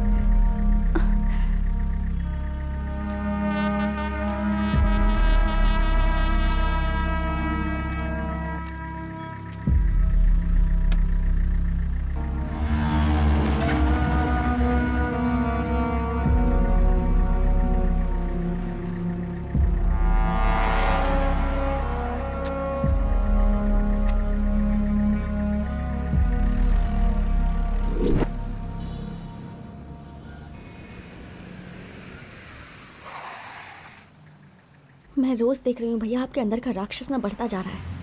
मैं रोज देख रही हूँ भैया, आपके अंदर का राक्षस ना बढ़ता जा रहा है।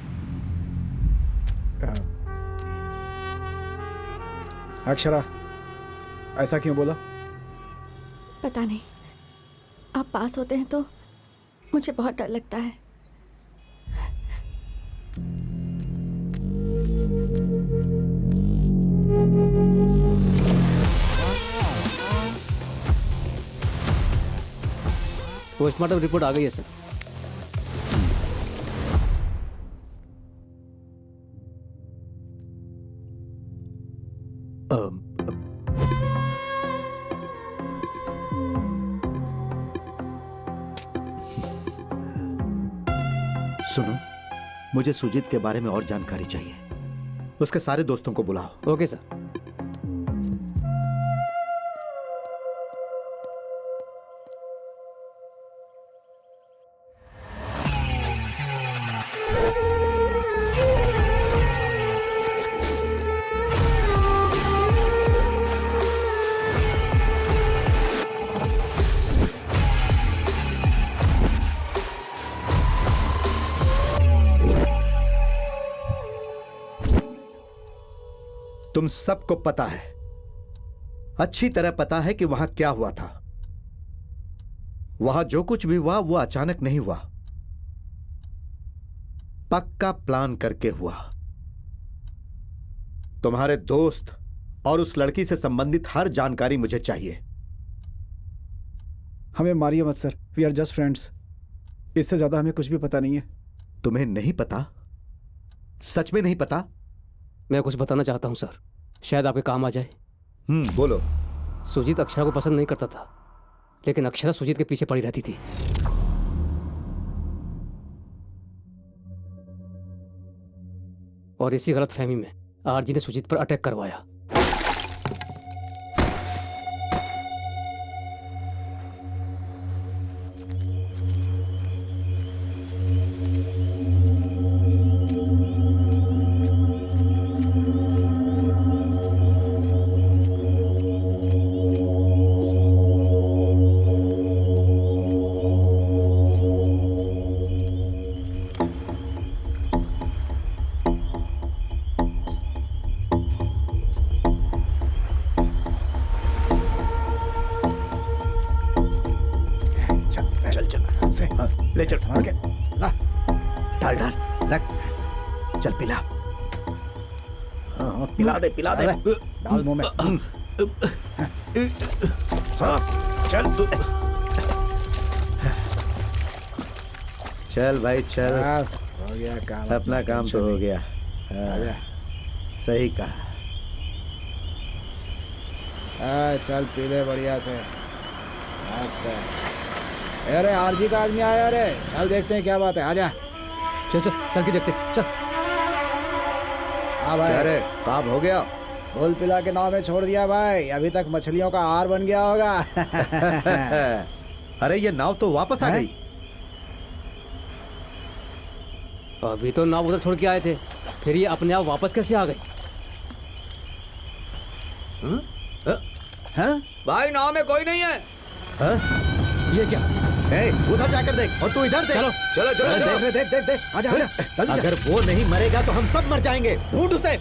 अक्षरा, ऐसा क्यों बोला? पता नहीं, आप पास होते हैं तो मुझे बहुत डर लगता है। पोस्टमार्टम रिपोर्ट आ गई है सर। सुनो, मुझे सुजीत के बारे में और जानकारी चाहिए। उसके सारे दोस्तों को बुलाओ। Okay sir. तुम सबको पता है, अच्छी तरह पता है कि वहां क्या हुआ था। वहां जो कुछ भी हुआ वो अचानक नहीं हुआ, पक्का प्लान करके हुआ। तुम्हारे दोस्त और उस लड़की से संबंधित हर जानकारी मुझे चाहिए। हमें मारिए मत sir, we are just friends. इससे ज्यादा हमें कुछ भी पता नहीं है। तुम्हें नहीं पता? सच में नहीं पता? मैं कुछ बताना चाहता हूं सर, शायद आपके काम आ जाए। बोलो। सुजीत अक्षरा को पसंद नहीं करता था, लेकिन अक्षरा सुजीत के पीछे पड़ी रहती थी। और इसी गलतफहमी में आरजी ने सुजीत पर अटैक करवाया। ले चल, संभाल के ला, डाल डाल रख, चल पिला। हाँ, पिला दे डाल मुंह में। चल चल भाई चल, हो गया काम, अपना काम तो हो गया। आजा। सही कहा। चल पी ले बढ़िया से, मस्त है। अरे आरजी का आदमी आया रे, चल देखते हैं क्या बात है, आजा। चल चल चल के देखते, चल। हाँ भाई, अरे काम हो गया। फूल पिला के नाव में छोड़ दिया भाई, अभी तक मछलियों का आहार बन गया होगा। अरे ये नाव तो वापस आ गई। अभी तो नाव उधर छोड़ के आए थे, फिर ये अपने आप वापस कैसे आ गई? हाँ? भाई नाव में कोई नहीं है। हाँ? ये क्या? ए, उधर जाकर देख, और तू इधर देख। चलो चलो चलो अरे चलो। देख, आजा जल्दी अगर वो नहीं मरेगा तो हम सब मर जाएंगे। ढूंढ उसे।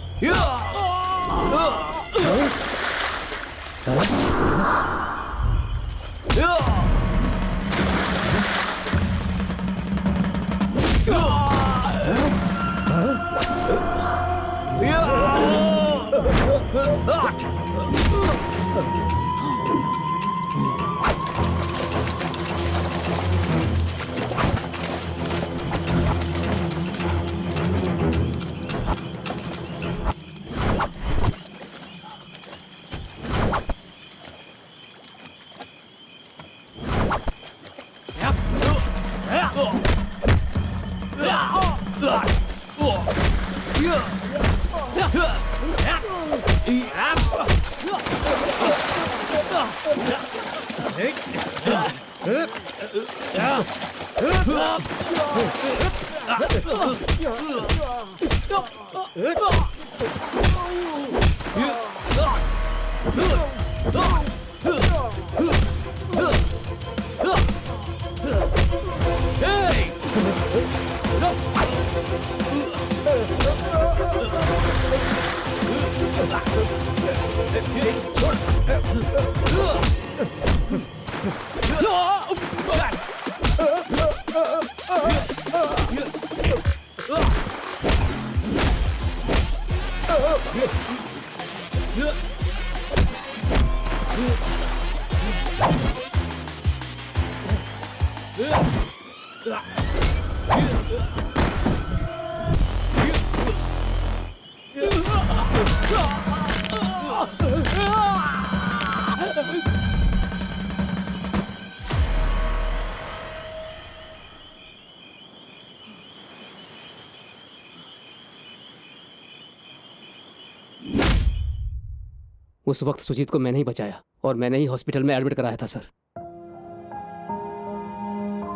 उस वक्त सुजीत को मैंने ही बचाया और मैंने ही हॉस्पिटल में एडमिट कराया था सर।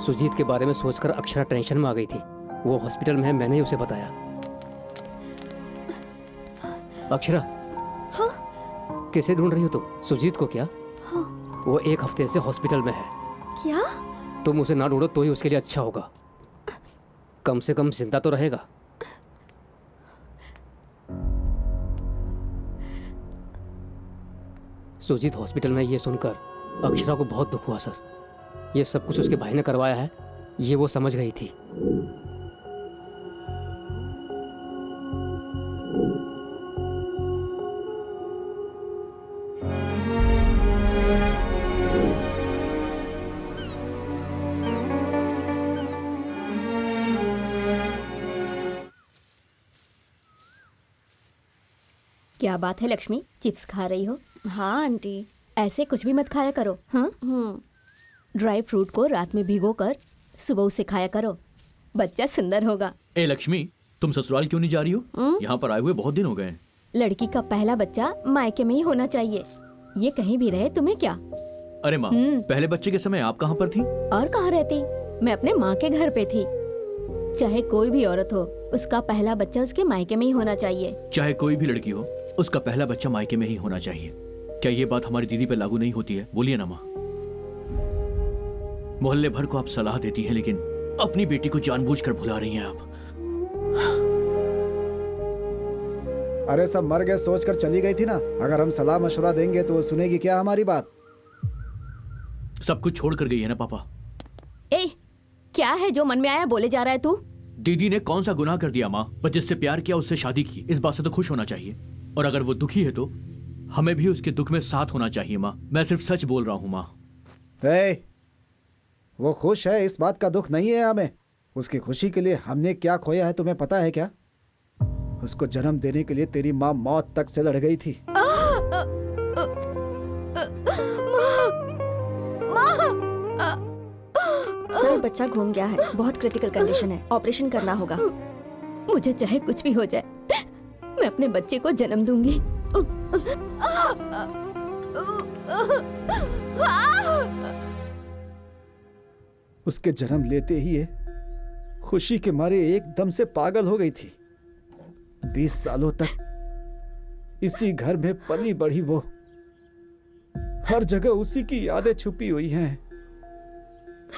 सुजीत के बारे में सोचकर अक्षरा टेंशन में आ गई थी। वो हॉस्पिटल में है, मैंने ही उसे बताया। अक्षरा, हाँ? किसे ढूंढ रही हो तुम? सुजीत को क्या? हाँ। वो 1 हफ्ते से हॉस्पिटल में है। क्या? तुम उसे ना ढूंढो तो ही उसके लिए अच्छा होगा। कम से कम जिंदा तो रहेगा। सुजीत हॉस्पिटल में ये सुनकर अक्षरा को बहुत दुख हुआ सर। ये सब कुछ उसके भाई ने करवाया है, ये वो समझ गई थी। क्या बात है लक्ष्मी, चिप्स खा रही हो? हाँ आंटी। ऐसे कुछ भी मत खाया करो। हाँ, ड्राई फ्रूट को रात में भिगो कर सुबह उसे खाया करो, बच्चा सुंदर होगा। ए लक्ष्मी, तुम ससुराल क्यों नहीं जा रही हो? यहाँ पर आए हुए बहुत दिन हो गए हैं। लड़की का पहला बच्चा मायके में ही होना चाहिए, ये कहीं भी रहे तुम्हें क्या। अरे माँ, पहले बच्चे के समय आप कहाँ पर थी? और कहाँ रहती, मैं अपने माँ के घर पे थी। चाहे कोई भी औरत हो, उसका पहला बच्चा उसके मायके में ही होना चाहिए। चाहे कोई भी लड़की हो, उसका पहला बच्चा मायके में ही होना चाहिए। क्या ये बात हमारी दीदी पे लागू नहीं होती है? बोलिए ना माँ। मोहल्ले भर को आप सलाह देती हैं, लेकिन अपनी बेटी को जानबूझकर भुला रही हैं आप। अरे सब मर गए सोच कर चली गई थी ना। अगर हम सलाह मशवरा देंगे तो वो सुनेगी क्या हमारी बात? सब कुछ छोड़ कर गई है ना पापा। ए, क्या है जो मन में आया बोले जा रहा है तू? दीदी ने कौन सा गुनाह कर दिया माँ? पर जिससे प्यार किया उससे शादी की, इस बात से तो खुश होना चाहिए। और अगर वो दुखी है तो हमें भी उसके दुख में साथ होना चाहिए माँ। मैं सिर्फ सच बोल रहा हूँ माँ। ए, वो खुश है, इस बात का दुख नहीं है हमें। उसकी खुशी के लिए हमने क्या खोया है तुम्हें पता है क्या? उसको जन्म देने के लिए तेरी माँ मौत तक से लड़ गई थी। सर बच्चा घूम गया है, बहुत क्रिटिकल कंडीशन है, ऑपरेशन करना होगा। मुझे चाहे कुछ भी हो जाए, मैं अपने बच्चे को जन्म दूंगी। उसके जन्म लेते ही ये खुशी के मारे एकदम से पागल हो गई थी। 20 सालों तक इसी घर में पली बढ़ी वो, हर जगह उसी की यादें छुपी हुई हैं।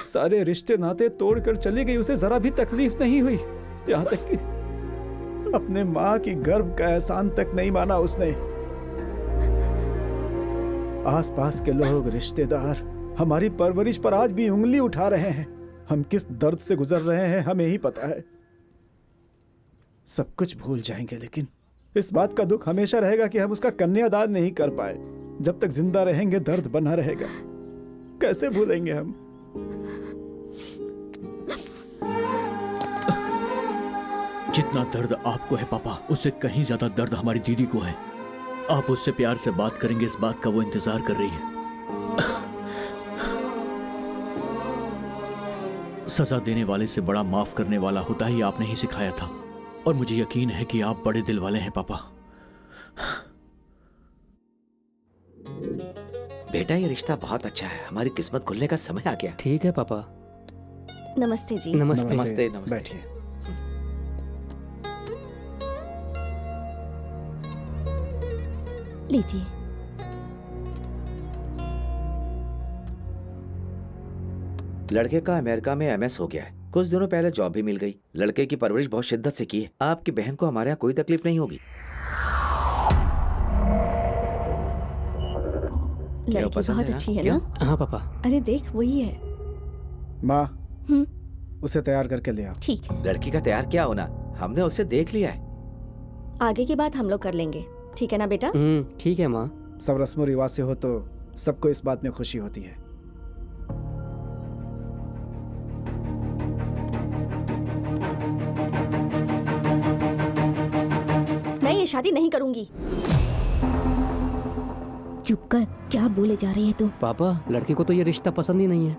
सारे रिश्ते नाते तोड़कर चली गई, उसे जरा भी तकलीफ नहीं हुई। यहाँ तक कि अपने माँ की गर्भ का एहसान तक नहीं माना उसने। आसपास के लोग, रिश्तेदार हमारी परवरिश पर आज भी उंगली उठा रहे हैं। हम किस दर्द से गुजर रहे हैं हमें ही पता है। सब कुछ भूल जाएंगे, लेकिन इस बात का दुख हमेशा रहेगा कि हम उसका कन्यादान नहीं कर पाए। जब तक जिंदा रहेंगे दर्द बना रहेगा। कैसे भूलेंगे हम? जितना दर्द आपको है पापा, उससे कहीं ज्यादा दर्द हमारी दीदी को है। आप उससे प्यार से बात करेंगे, इस बात का वो इंतजार कर रही है। सजा देने वाले से बड़ा माफ करने वाला होता ही आपने ही सिखाया था, और मुझे यकीन है कि आप बड़े दिल वाले हैं पापा। बेटा ये रिश्ता बहुत अच्छा है, हमारी किस्मत खुलने का समय आ गया। ठीक है पापा। नमस्ते जी। नमस्ते। नमस्ते नमस्ते। बैठिए। लीजिए। लड़के का अमेरिका में MS हो गया है। कुछ दिनों पहले जॉब भी मिल गई। लड़के की परवरिश बहुत शिद्दत से की है। आपकी बहन को हमारे यहाँ कोई तकलीफ नहीं होगी। लड़की पसंद बहुत है अच्छी है क्यों? ना? हाँ पापा। अरे देख वही है। माँ, हम्म, उसे तैयार करके ले आओ। ठीक है। लड़की का तैयार क्या होना, हमने उसे देख लिया है। आगे की बात हम लोग कर लेंगे, ठीक है ना बेटा? ठीक है माँ। सब रस्म रिवाज से हो तो सबको इस बात में खुशी होती है। मैं ये शादी नहीं करूंगी। चुप कर, क्या बोले जा रही है तू? पापा, लड़की को तो ये रिश्ता पसंद ही नहीं है।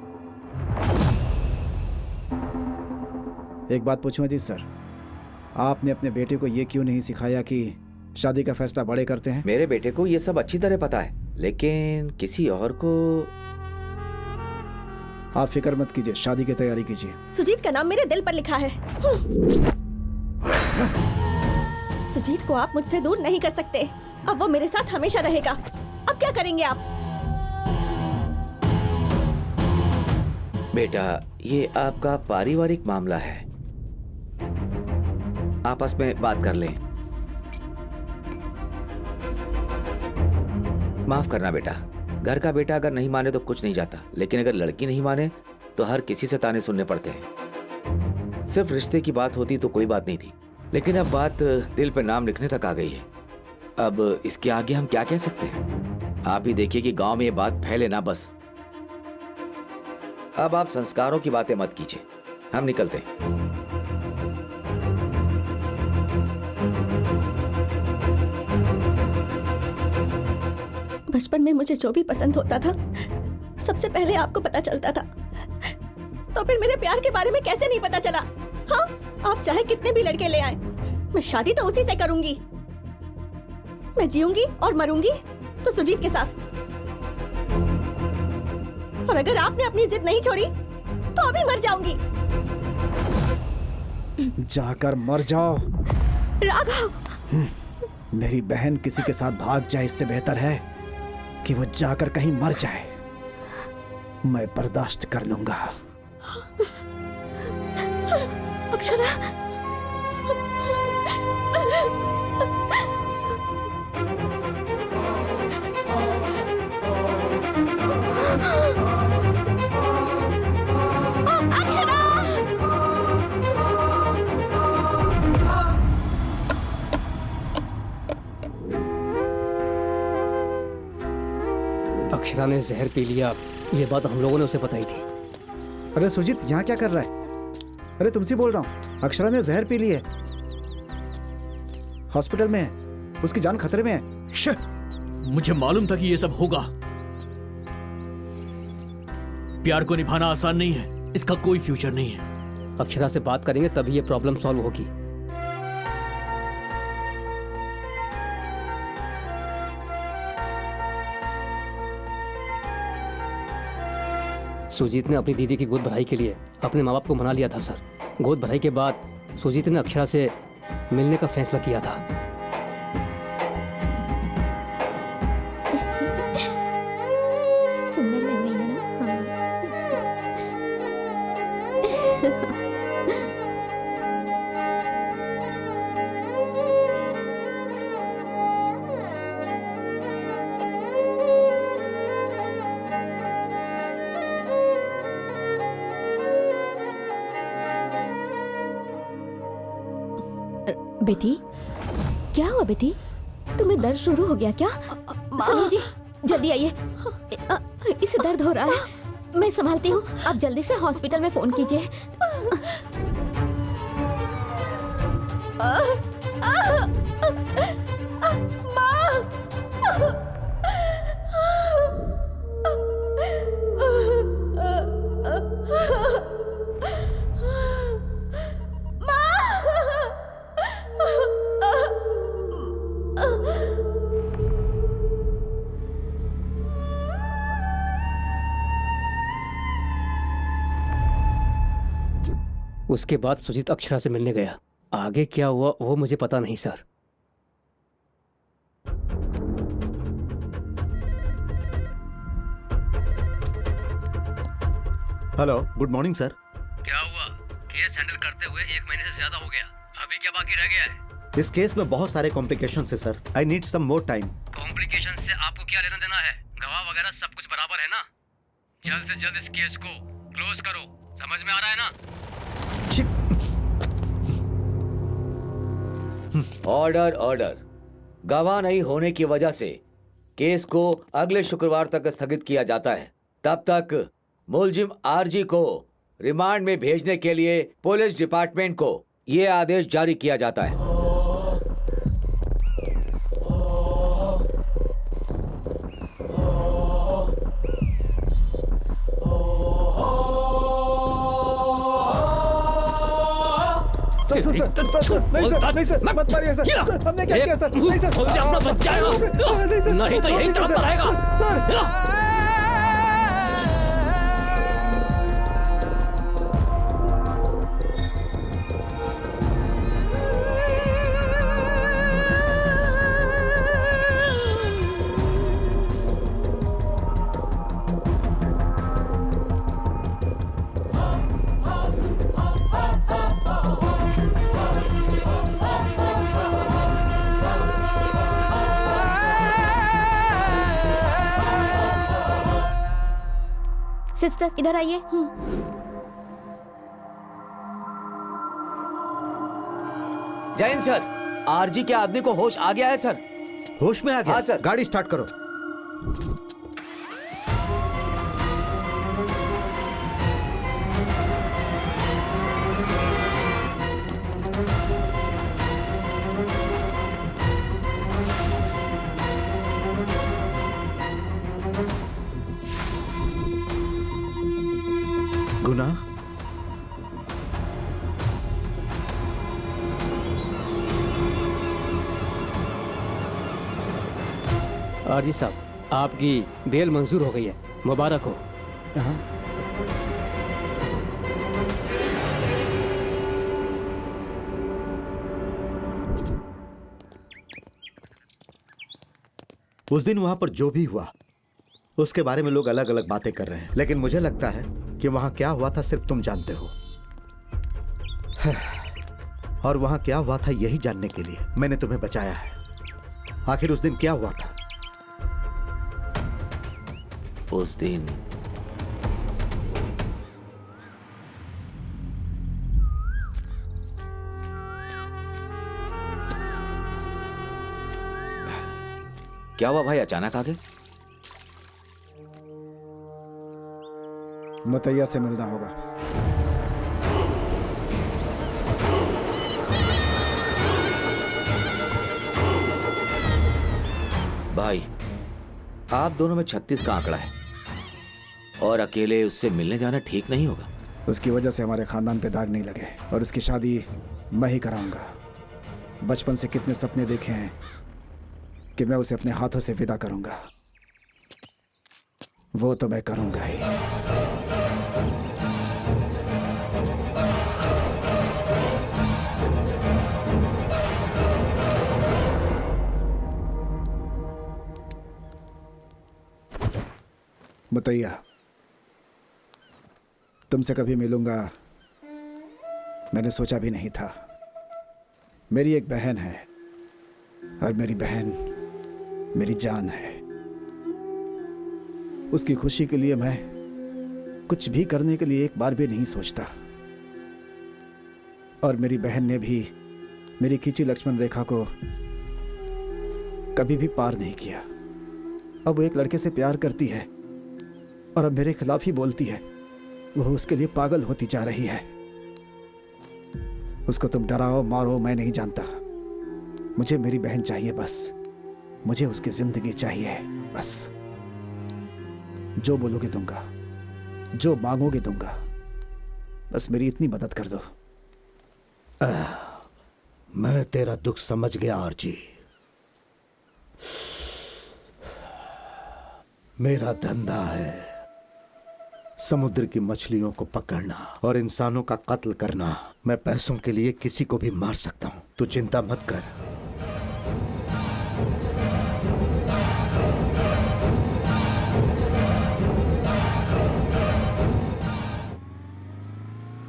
एक बात पूछूं अजीत सर, आपने अपने बेटे को ये क्यों नहीं सिखाया कि शादी का फैसला बड़े करते हैं? मेरे बेटे को ये सब अच्छी तरह पता है, लेकिन किसी और को। आप फिक्र मत कीजिए, शादी की तैयारी कीजिए। सुजीत का नाम मेरे दिल पर लिखा है। सुजीत को आप मुझसे दूर नहीं कर सकते। अब वो मेरे साथ हमेशा रहेगा। अब क्या करेंगे आप? बेटा ये आपका पारिवारिक मामला है, आपस में बात कर लें। माफ करना बेटा, घर का बेटा अगर नहीं माने तो कुछ नहीं जाता, लेकिन अगर लड़की नहीं माने तो हर किसी से ताने सुनने पड़ते हैं। सिर्फ रिश्ते की बात होती तो कोई बात नहीं थी, लेकिन अब बात दिल पे नाम लिखने तक आ गई है। अब इसके आगे हम क्या कह सकते हैं? आप ही देखिए कि गांव में ये बात फैले ना बस। अब आप संस्कारों की बातें मत कीजिए, हम निकलते हैं। बचपन में मुझे जो भी पसंद होता था सबसे पहले आपको पता चलता था, तो फिर मेरे प्यार के बारे में कैसे नहीं पता चला? हाँ, आप चाहे कितने भी लड़के ले आए, मैं शादी तो उसी से करूंगी। मैं जीऊंगी और मरूंगी तो सुजीत के साथ। और अगर आपने अपनी जिद नहीं छोड़ी तो अभी मर जाऊंगी। जाकर मर जाओ। राघव, मेरी बहन किसी के साथ भाग जाए, इससे बेहतर है कि वो जाकर कहीं मर जाए। मैं बर्दाश्त कर लूंगा। अक्षरा, अक्षरा ने जहर पी लिया, ये बात हम लोगों ने उसे बताई थी। अरे सुजीत, यहाँ क्या कर रहा है? अरे तुमसे बोल रहा हूँ, अक्षरा ने जहर पी ली है, हॉस्पिटल में है, उसकी जान खतरे में है। श्श! मुझे मालूम था कि ये सब होगा। प्यार को निभाना आसान नहीं है, इसका कोई फ्यूचर नहीं है। अक्षरा से बात करेंगे तभी ये प्रॉब्लम सॉल्व होगी। सुजीत ने अपनी दीदी की गोद भराई के लिए अपने माँ बाप को मना लिया था सर। गोद भराई के बाद सुजीत ने अक्षरा से मिलने का फैसला किया था। सुंदर लग रही है ना? बेटी, क्या हुआ बेटी? तुम्हें दर्द शुरू हो गया क्या? सुनिए जी, जल्दी आइए, इसे दर्द हो रहा है। मैं संभालती हूँ, आप जल्दी से हॉस्पिटल में फोन कीजिए। उसके बाद सुजीत अक्षरा से मिलने गया। आगे क्या हुआ वो मुझे पता नहीं sir. Hello, good morning sir. क्या हुआ? केस हैंडल करते हुए 1 महीने से ज्यादा हो गया, अभी क्या बाकी रह गया है? इस केस में बहुत सारे कॉम्प्लिकेशन है sir. I need some more time. Complication से आपको क्या लेना देना है? गवाह वगैरह सब कुछ बराबर है ना? जल्द से जल्द इस केस को क्लोज करो, समझ में आ रहा है ना? Order order. गवाह नहीं होने की वजह से केस को अगले शुक्रवार तक स्थगित किया जाता है। तब तक मुलजिम आरजी को रिमांड में भेजने के लिए पुलिस डिपार्टमेंट को यह आदेश जारी किया जाता है। Sir sir sir sir sir नहीं सर, नहीं सर, मत मारिए सर। सर हमने क्या किया सर? नहीं सर, अपना बच्चा है, नहीं सर, नहीं तो यही तड़पता रहेगा। सर सिस्टर इधर आइए। जैन सर, आरजी के आदमी को होश आ गया है सर। होश में आ गया? हाँ सर। गाड़ी स्टार्ट करो। गुना, आरजी साहब, आपकी बेल मंजूर हो गई है, मुबारक हो। उस दिन वहां पर जो भी हुआ उसके बारे में लोग अलग अलग बातें कर रहे हैं, लेकिन मुझे लगता है कि वहां क्या हुआ था सिर्फ तुम जानते हो। और वहां क्या हुआ था यही जानने के लिए मैंने तुम्हें बचाया है। आखिर उस दिन क्या हुआ था? उस दिन क्या हुआ भाई, अचानक आ गए? मुतैया से मिलना होगा। भाई, आप दोनों में 36 का आंकड़ा है और अकेले उससे मिलने जाना ठीक नहीं होगा। उसकी वजह से हमारे खानदान पे दाग नहीं लगे और उसकी शादी मैं ही कराऊंगा। बचपन से कितने सपने देखे हैं कि मैं उसे अपने हाथों से विदा करूंगा, वो तो मैं करूंगा ही। मुतैया, तुमसे कभी मिलूंगा मैंने सोचा भी नहीं था। मेरी एक बहन है और मेरी बहन मेरी जान है। उसकी खुशी के लिए मैं कुछ भी करने के लिए एक बार भी नहीं सोचता। और मेरी बहन ने भी मेरी खींची लक्ष्मण रेखा को कभी भी पार नहीं किया। अब वो एक लड़के से प्यार करती है और अब मेरे खिलाफ ही बोलती है। वो उसके लिए पागल होती जा रही है। उसको तुम डराओ मारो मैं नहीं जानता, मुझे मेरी बहन चाहिए बस। मुझे उसकी जिंदगी चाहिए बस। जो बोलोगे दूंगा, जो मांगोगे दूंगा, बस मेरी इतनी मदद कर दो। मैं तेरा दुख समझ गया आरजी। मेरा धंधा है समुद्र की मछलियों को पकड़ना और इंसानों का कत्ल करना। मैं पैसों के लिए किसी को भी मार सकता हूं, तू चिंता मत कर।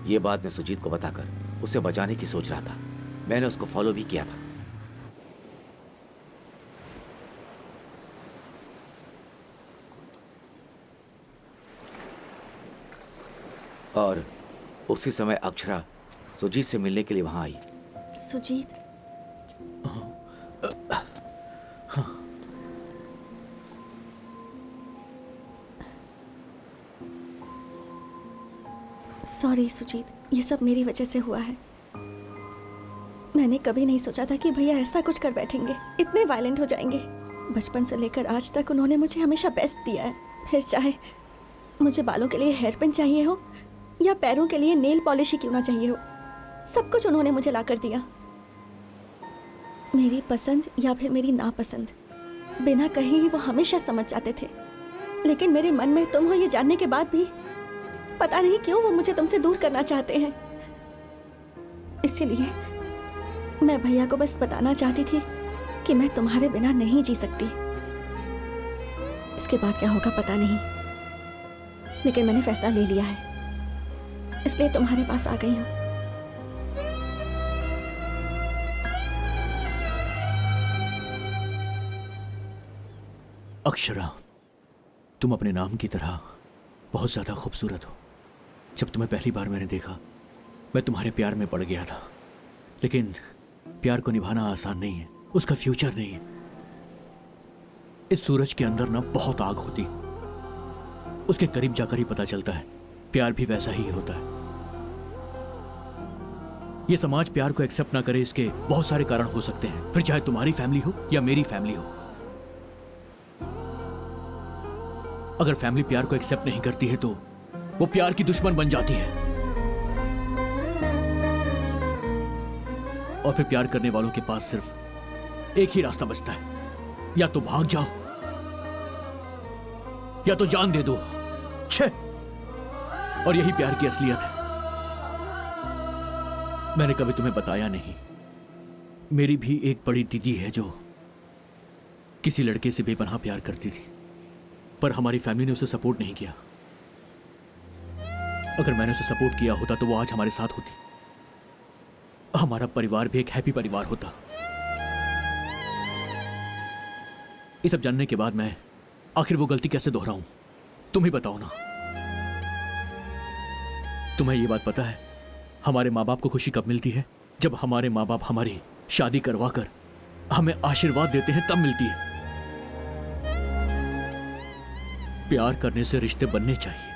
ये बात मैं सुजीत को बताकर उसे बचाने की सोच रहा था। मैंने उसको फॉलो भी किया था। और उसी समय अक्षरा सुजीत से मिलने के लिए वहां आई। सुजीत, सॉरी सुजीत, ये सब मेरी वजह से हुआ है। मैंने कभी नहीं सोचा था कि भैया ऐसा कुछ कर बैठेंगे, इतने वायलेंट हो जाएंगे। बचपन से लेकर आज तक उन्होंने मुझे हमेशा बेस्ट दिया है। फिर चाहे मुझे बालों के लिए हेयर पिन चाहिए हो या पैरों के लिए नेल पॉलिश ही क्यों ना चाहिए हो, सब कुछ उन्होंने मुझे ला कर दिया। मेरी पसंद या फिर मेरी नापसंद बिना कहे ही वो हमेशा समझ जाते थे। लेकिन मेरे मन में तुम हो ये जानने के बाद भी पता नहीं क्यों वो मुझे तुमसे दूर करना चाहते हैं। इसीलिए मैं भैया को बस बताना चाहती थी कि मैं तुम्हारे बिना नहीं जी सकती। इसके बाद क्या होगा पता नहीं, लेकिन मैंने फैसला ले लिया है, इसलिए तुम्हारे पास आ गई हूँ। अक्षरा, तुम अपने नाम की तरह बहुत ज्यादा खूबसूरत हो। जब तुम्हें पहली बार मैंने देखा, मैं तुम्हारे प्यार में पड़ गया था। लेकिन प्यार को निभाना आसान नहीं है, उसका फ्यूचर नहीं है। इस सूरज के अंदर ना बहुत आग होती, उसके करीब जाकर ही पता चलता है प्यार भी वैसा ही होता है। ये समाज प्यार को एक्सेप्ट ना करे, इसके बहुत सारे कारण हो सकते हैं, फिर चाहे तुम्हारी फैमिली हो या मेरी फैमिली हो। अगर फैमिली प्यार को एक्सेप्ट नहीं करती है तो वो प्यार की दुश्मन बन जाती है। और फिर प्यार करने वालों के पास सिर्फ एक ही रास्ता बचता है, या तो भाग जाओ या तो जान दे दो। छे! और यही प्यार की असलियत है। मैंने कभी तुम्हें बताया नहीं, मेरी भी एक बड़ी दीदी है जो किसी लड़के से बेपनाह प्यार करती थी, पर हमारी फैमिली ने उसे सपोर्ट नहीं किया। अगर मैंने उसे सपोर्ट किया होता तो वो आज हमारे साथ होती, हमारा परिवार भी एक हैप्पी परिवार होता। ये सब जानने के बाद मैं आखिर वो गलती कैसे दोहराऊं, तुम ही बताओ ना। तुम्हें ये बात पता है हमारे माँ बाप को खुशी कब मिलती है? जब हमारे माँ बाप हमारी शादी करवाकर हमें आशीर्वाद देते हैं, तब मिलती है। प्यार करने से रिश्ते बनने चाहिए,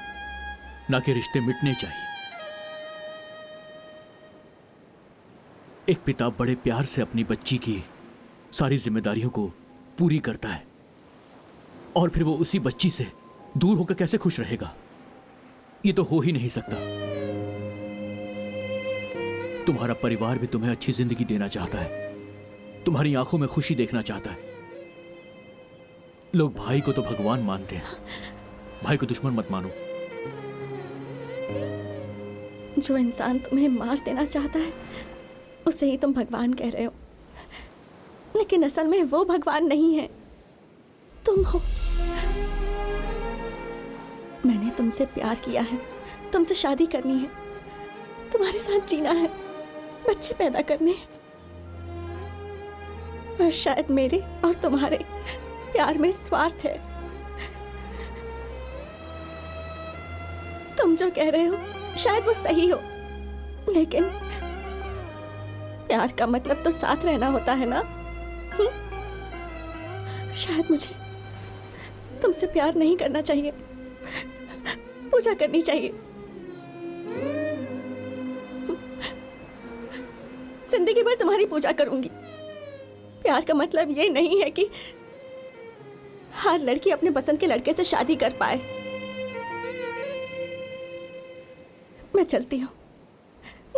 ना कि रिश्ते मिटने चाहिए। एक पिता बड़े प्यार से अपनी बच्ची की सारी जिम्मेदारियों को पूरी करता है और फिर वो उसी बच्ची से दूर होकर कैसे खुश रहेगा? ये तो हो ही नहीं सकता। तुम्हारा परिवार भी तुम्हें अच्छी जिंदगी देना चाहता है, तुम्हारी आंखों में खुशी देखना चाहता है। लोग भाई को तो भगवान मानते हैं, भाई को दुश्मन मत मानो। जो इंसान तुम्हें मार देना चाहता है उसे ही तुम भगवान कह रहे हो, लेकिन असल में वो भगवान नहीं है, तुम हो। मैंने तुमसे प्यार किया है, तुमसे शादी करनी है, तुम्हारे साथ जीना है, बच्चे पैदा करने हैं। पर शायद मेरे और तुम्हारे प्यार में स्वार्थ है। तुम जो कह रहे हो शायद वो सही हो, लेकिन प्यार का मतलब तो साथ रहना होता है ना? शायद मुझे तुमसे प्यार नहीं करना चाहिए, पूजा करनी चाहिए। जिंदगी भर तुम्हारी पूजा करूंगी। प्यार का मतलब ये नहीं है कि हर लड़की अपने पसंद के लड़के से शादी कर पाए। मैं चलती हूँ,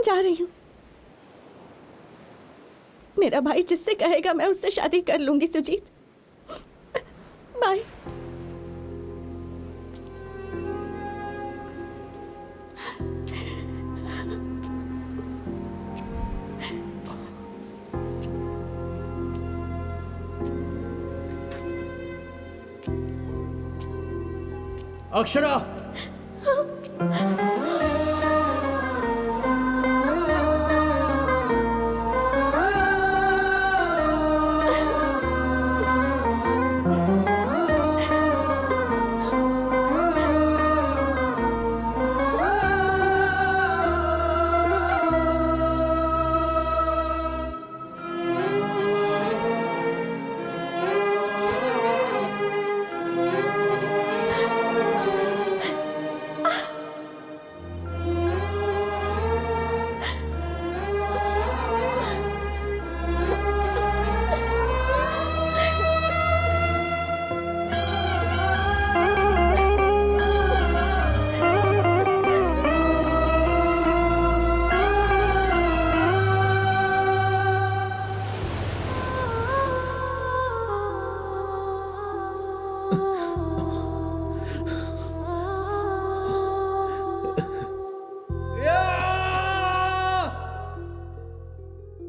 जा रही हूँ। मेरा भाई जिससे कहेगा मैं उससे शादी कर लूंगी। सुजीत, बाय। अक्षरा!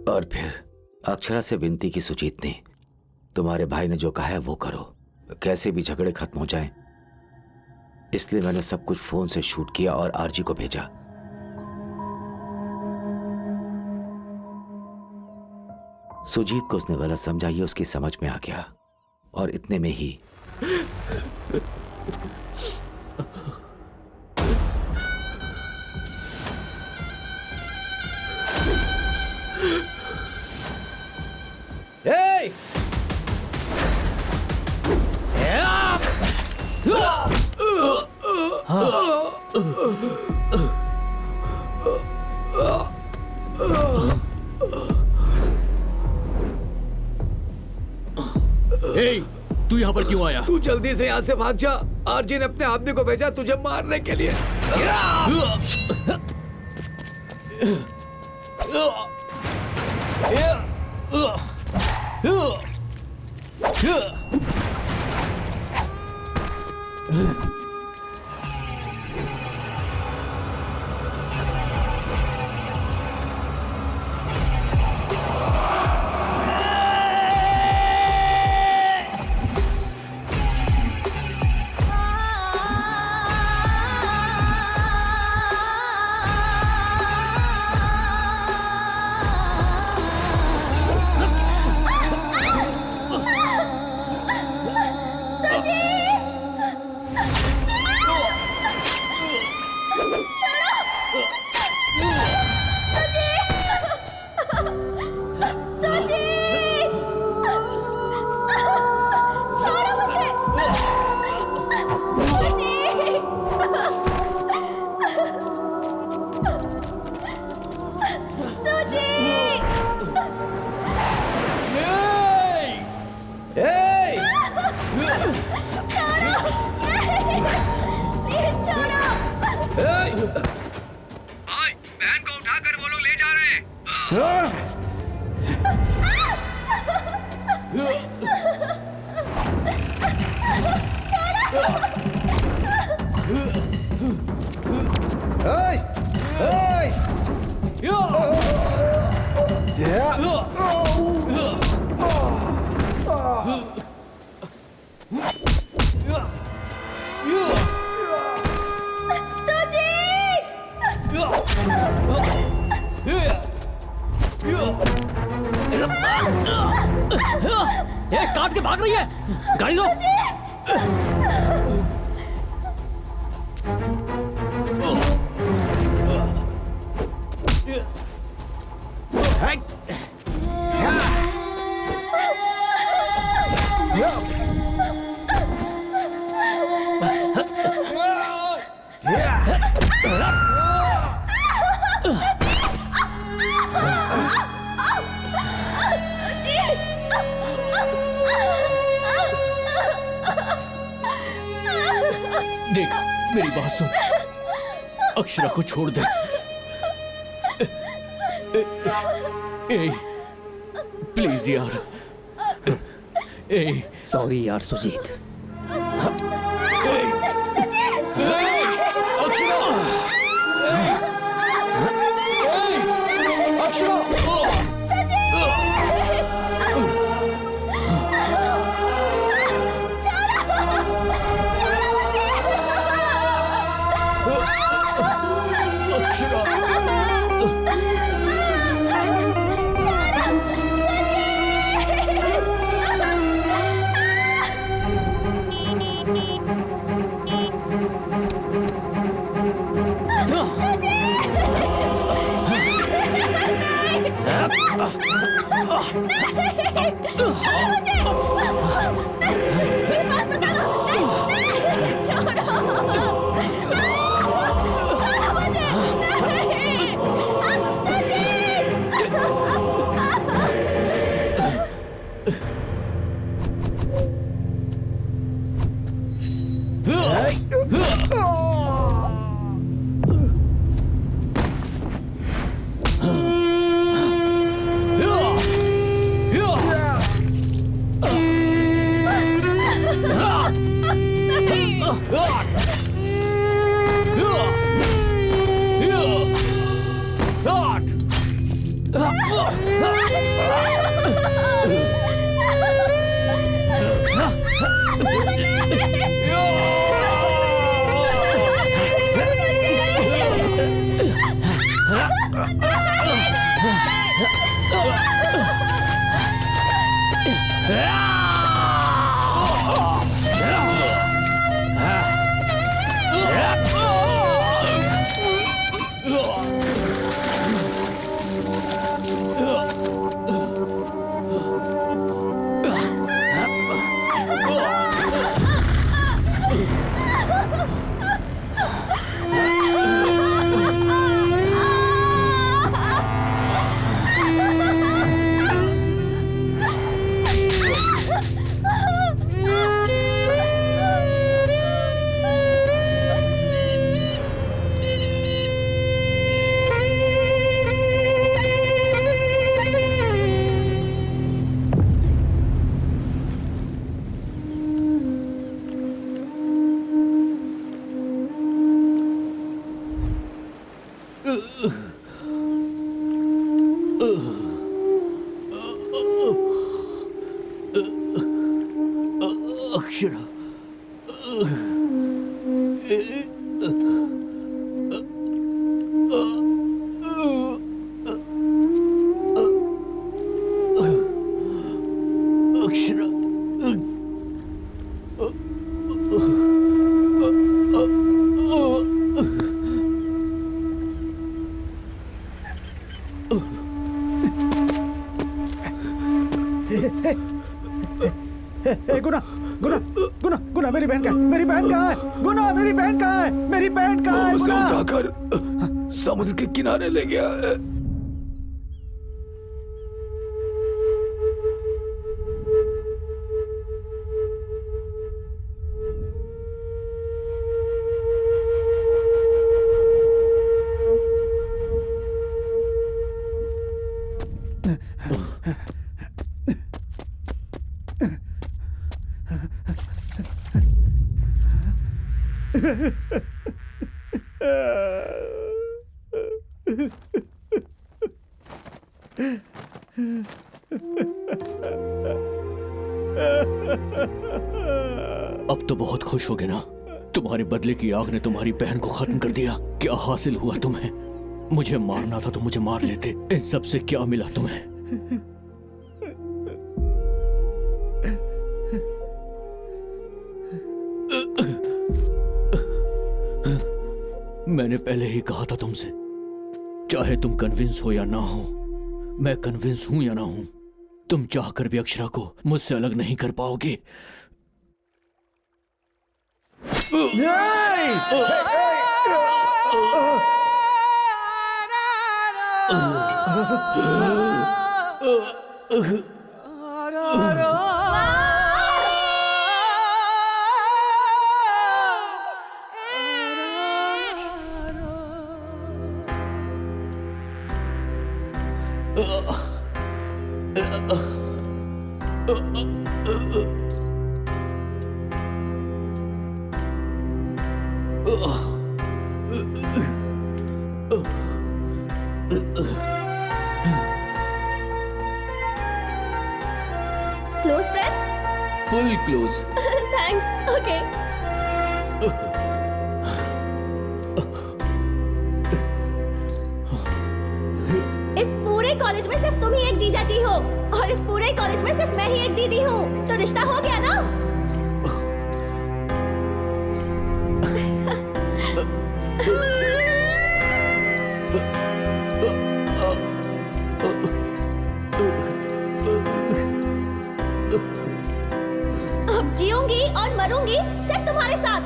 और फिर अक्षरा से विनती की सुजीत ने, तुम्हारे भाई ने जो कहा है वो करो, कैसे भी झगड़े खत्म हो जाएं। इसलिए मैंने सब कुछ फोन से शूट किया और आरजी को भेजा। सुजीत को उसने गलत समझा, ये उसकी समझ में आ गया और इतने में ही तू यहाँ पर क्यों आया? तू जल्दी से यहाँ से भाग जा। आरजी ने अपने आदमी को भेजा तुझे मारने के लिए। ये काट के भाग रही है, गाड़ी लो। देख मेरी बात सुन, अक्षरा को छोड़ दे। ए, प्लीज यार। ए, सॉरी यार सुजीत। अक्षरा, अक्षरा, गुना गुना गुना गुना मेरी बहन कहाँ है? गुना मेरी बहन कहाँ है? मेरी बहन कहाँ है? उसे गुना! उठाकर समुद्र के किनारे ले गया है। अब तो बहुत खुश होगे ना? तुम्हारे बदले की आग ने तुम्हारी बहन को खत्म कर दिया। क्या हासिल हुआ तुम्हें? मुझे मारना था तो मुझे मार लेते। इन सब से क्या मिला तुम्हें? मैंने पहले ही कहा था तुमसे, चाहे तुम कन्विंस हो या ना हो, मैं कन्विंस हूं या ना हूं, तुम चाहकर भी अक्षरा को मुझसे अलग नहीं कर पाओगे। Close friends? Full close. Thanks. Okay. इस पूरे कॉलेज में सिर्फ तुम ही एक जीजा जी हो और इस पूरे कॉलेज में सिर्फ मैं ही एक दीदी हूँ, तो रिश्ता हो गया ना? अब जीऊंगी और मरूंगी सिर्फ तुम्हारे साथ।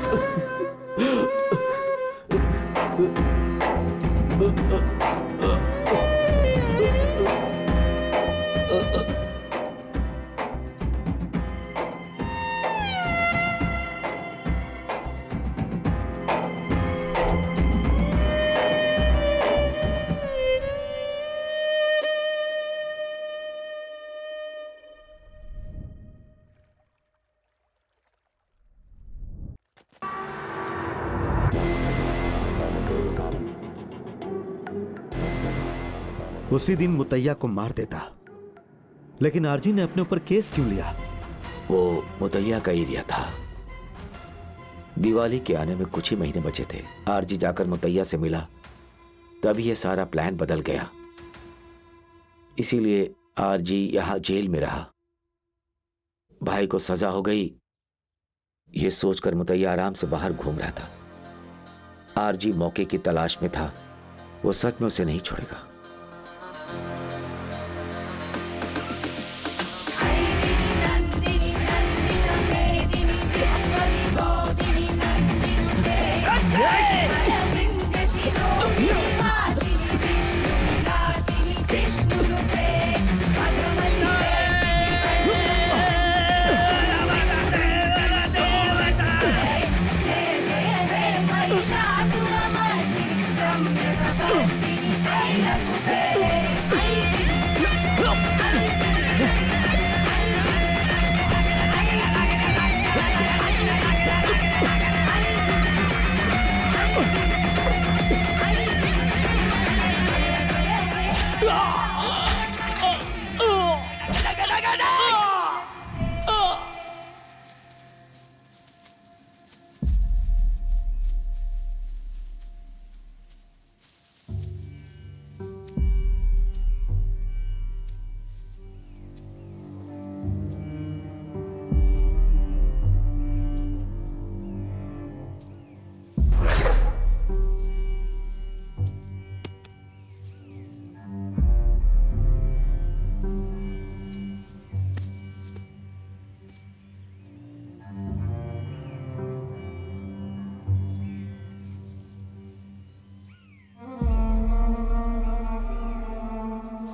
उसी दिन मुतैया को मार देता, लेकिन आरजी ने अपने ऊपर केस क्यों लिया? वो मुतैया का एरिया था। दिवाली के आने में कुछ ही महीने बचे थे। आरजी जाकर मुतैया से मिला, तभी ये सारा प्लान बदल गया। इसीलिए आरजी यहां जेल में रहा। भाई को सजा हो गई, ये सोचकर मुतैया आराम से बाहर घूम रहा था। आरजी मौके की तलाश में था, वो सच में उसे नहीं छोड़ेगा।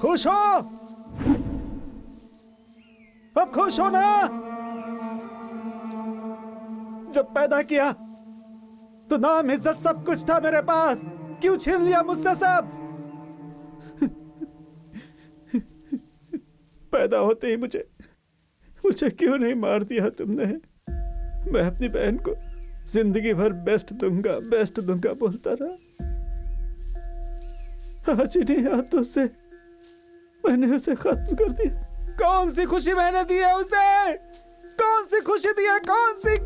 खुश हो? अब खुश हो ना? जब पैदा किया तो नाम इज्जत सब कुछ था मेरे पास, क्यों छीन लिया मुझसे सब? पैदा होते ही मुझे क्यों नहीं मार दिया तुमने? मैं अपनी बहन को जिंदगी भर बेस्ट दूंगा बोलता रहा। आज इन्हीं हाथों से मैंने उसे खत्म कर दिया। कौन सी खुशी मैंने दी है उसे? कौन सी खुशी दी है? कौन सी?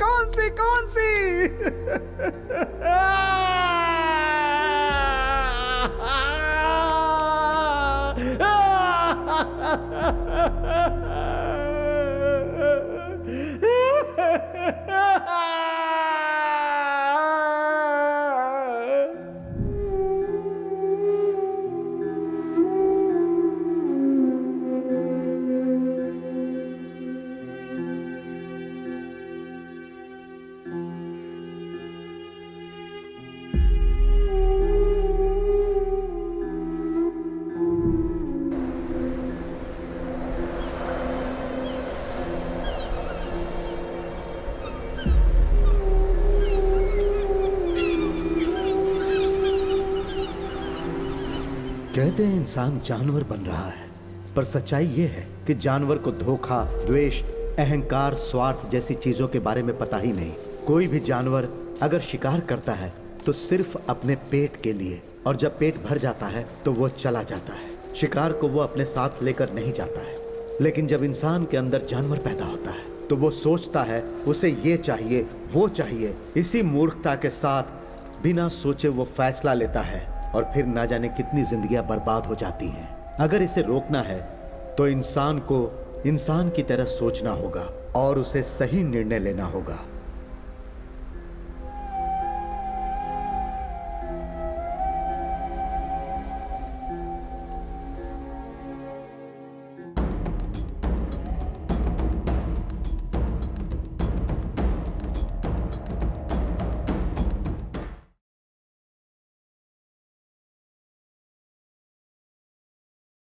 कहते हैं इंसान जानवर बन रहा है, पर सच्चाई यह है कि जानवर को धोखा, द्वेष, अहंकार, स्वार्थ जैसी चीजों के बारे में पता ही नहीं। कोई भी जानवर अगर शिकार करता है तो सिर्फ अपने पेट के लिए, और जब पेट भर जाता है तो वो चला जाता है। शिकार को वो अपने साथ लेकर नहीं जाता है। लेकिन जब इंसान के अंदर जानवर पैदा होता है तो वो सोचता है उसे ये चाहिए, वो चाहिए। इसी मूर्खता के साथ बिना सोचे वो फैसला लेता है और फिर ना जाने कितनी जिंदगियां बर्बाद हो जाती हैं। अगर इसे रोकना है तो इंसान को इंसान की तरह सोचना होगा और उसे सही निर्णय लेना होगा।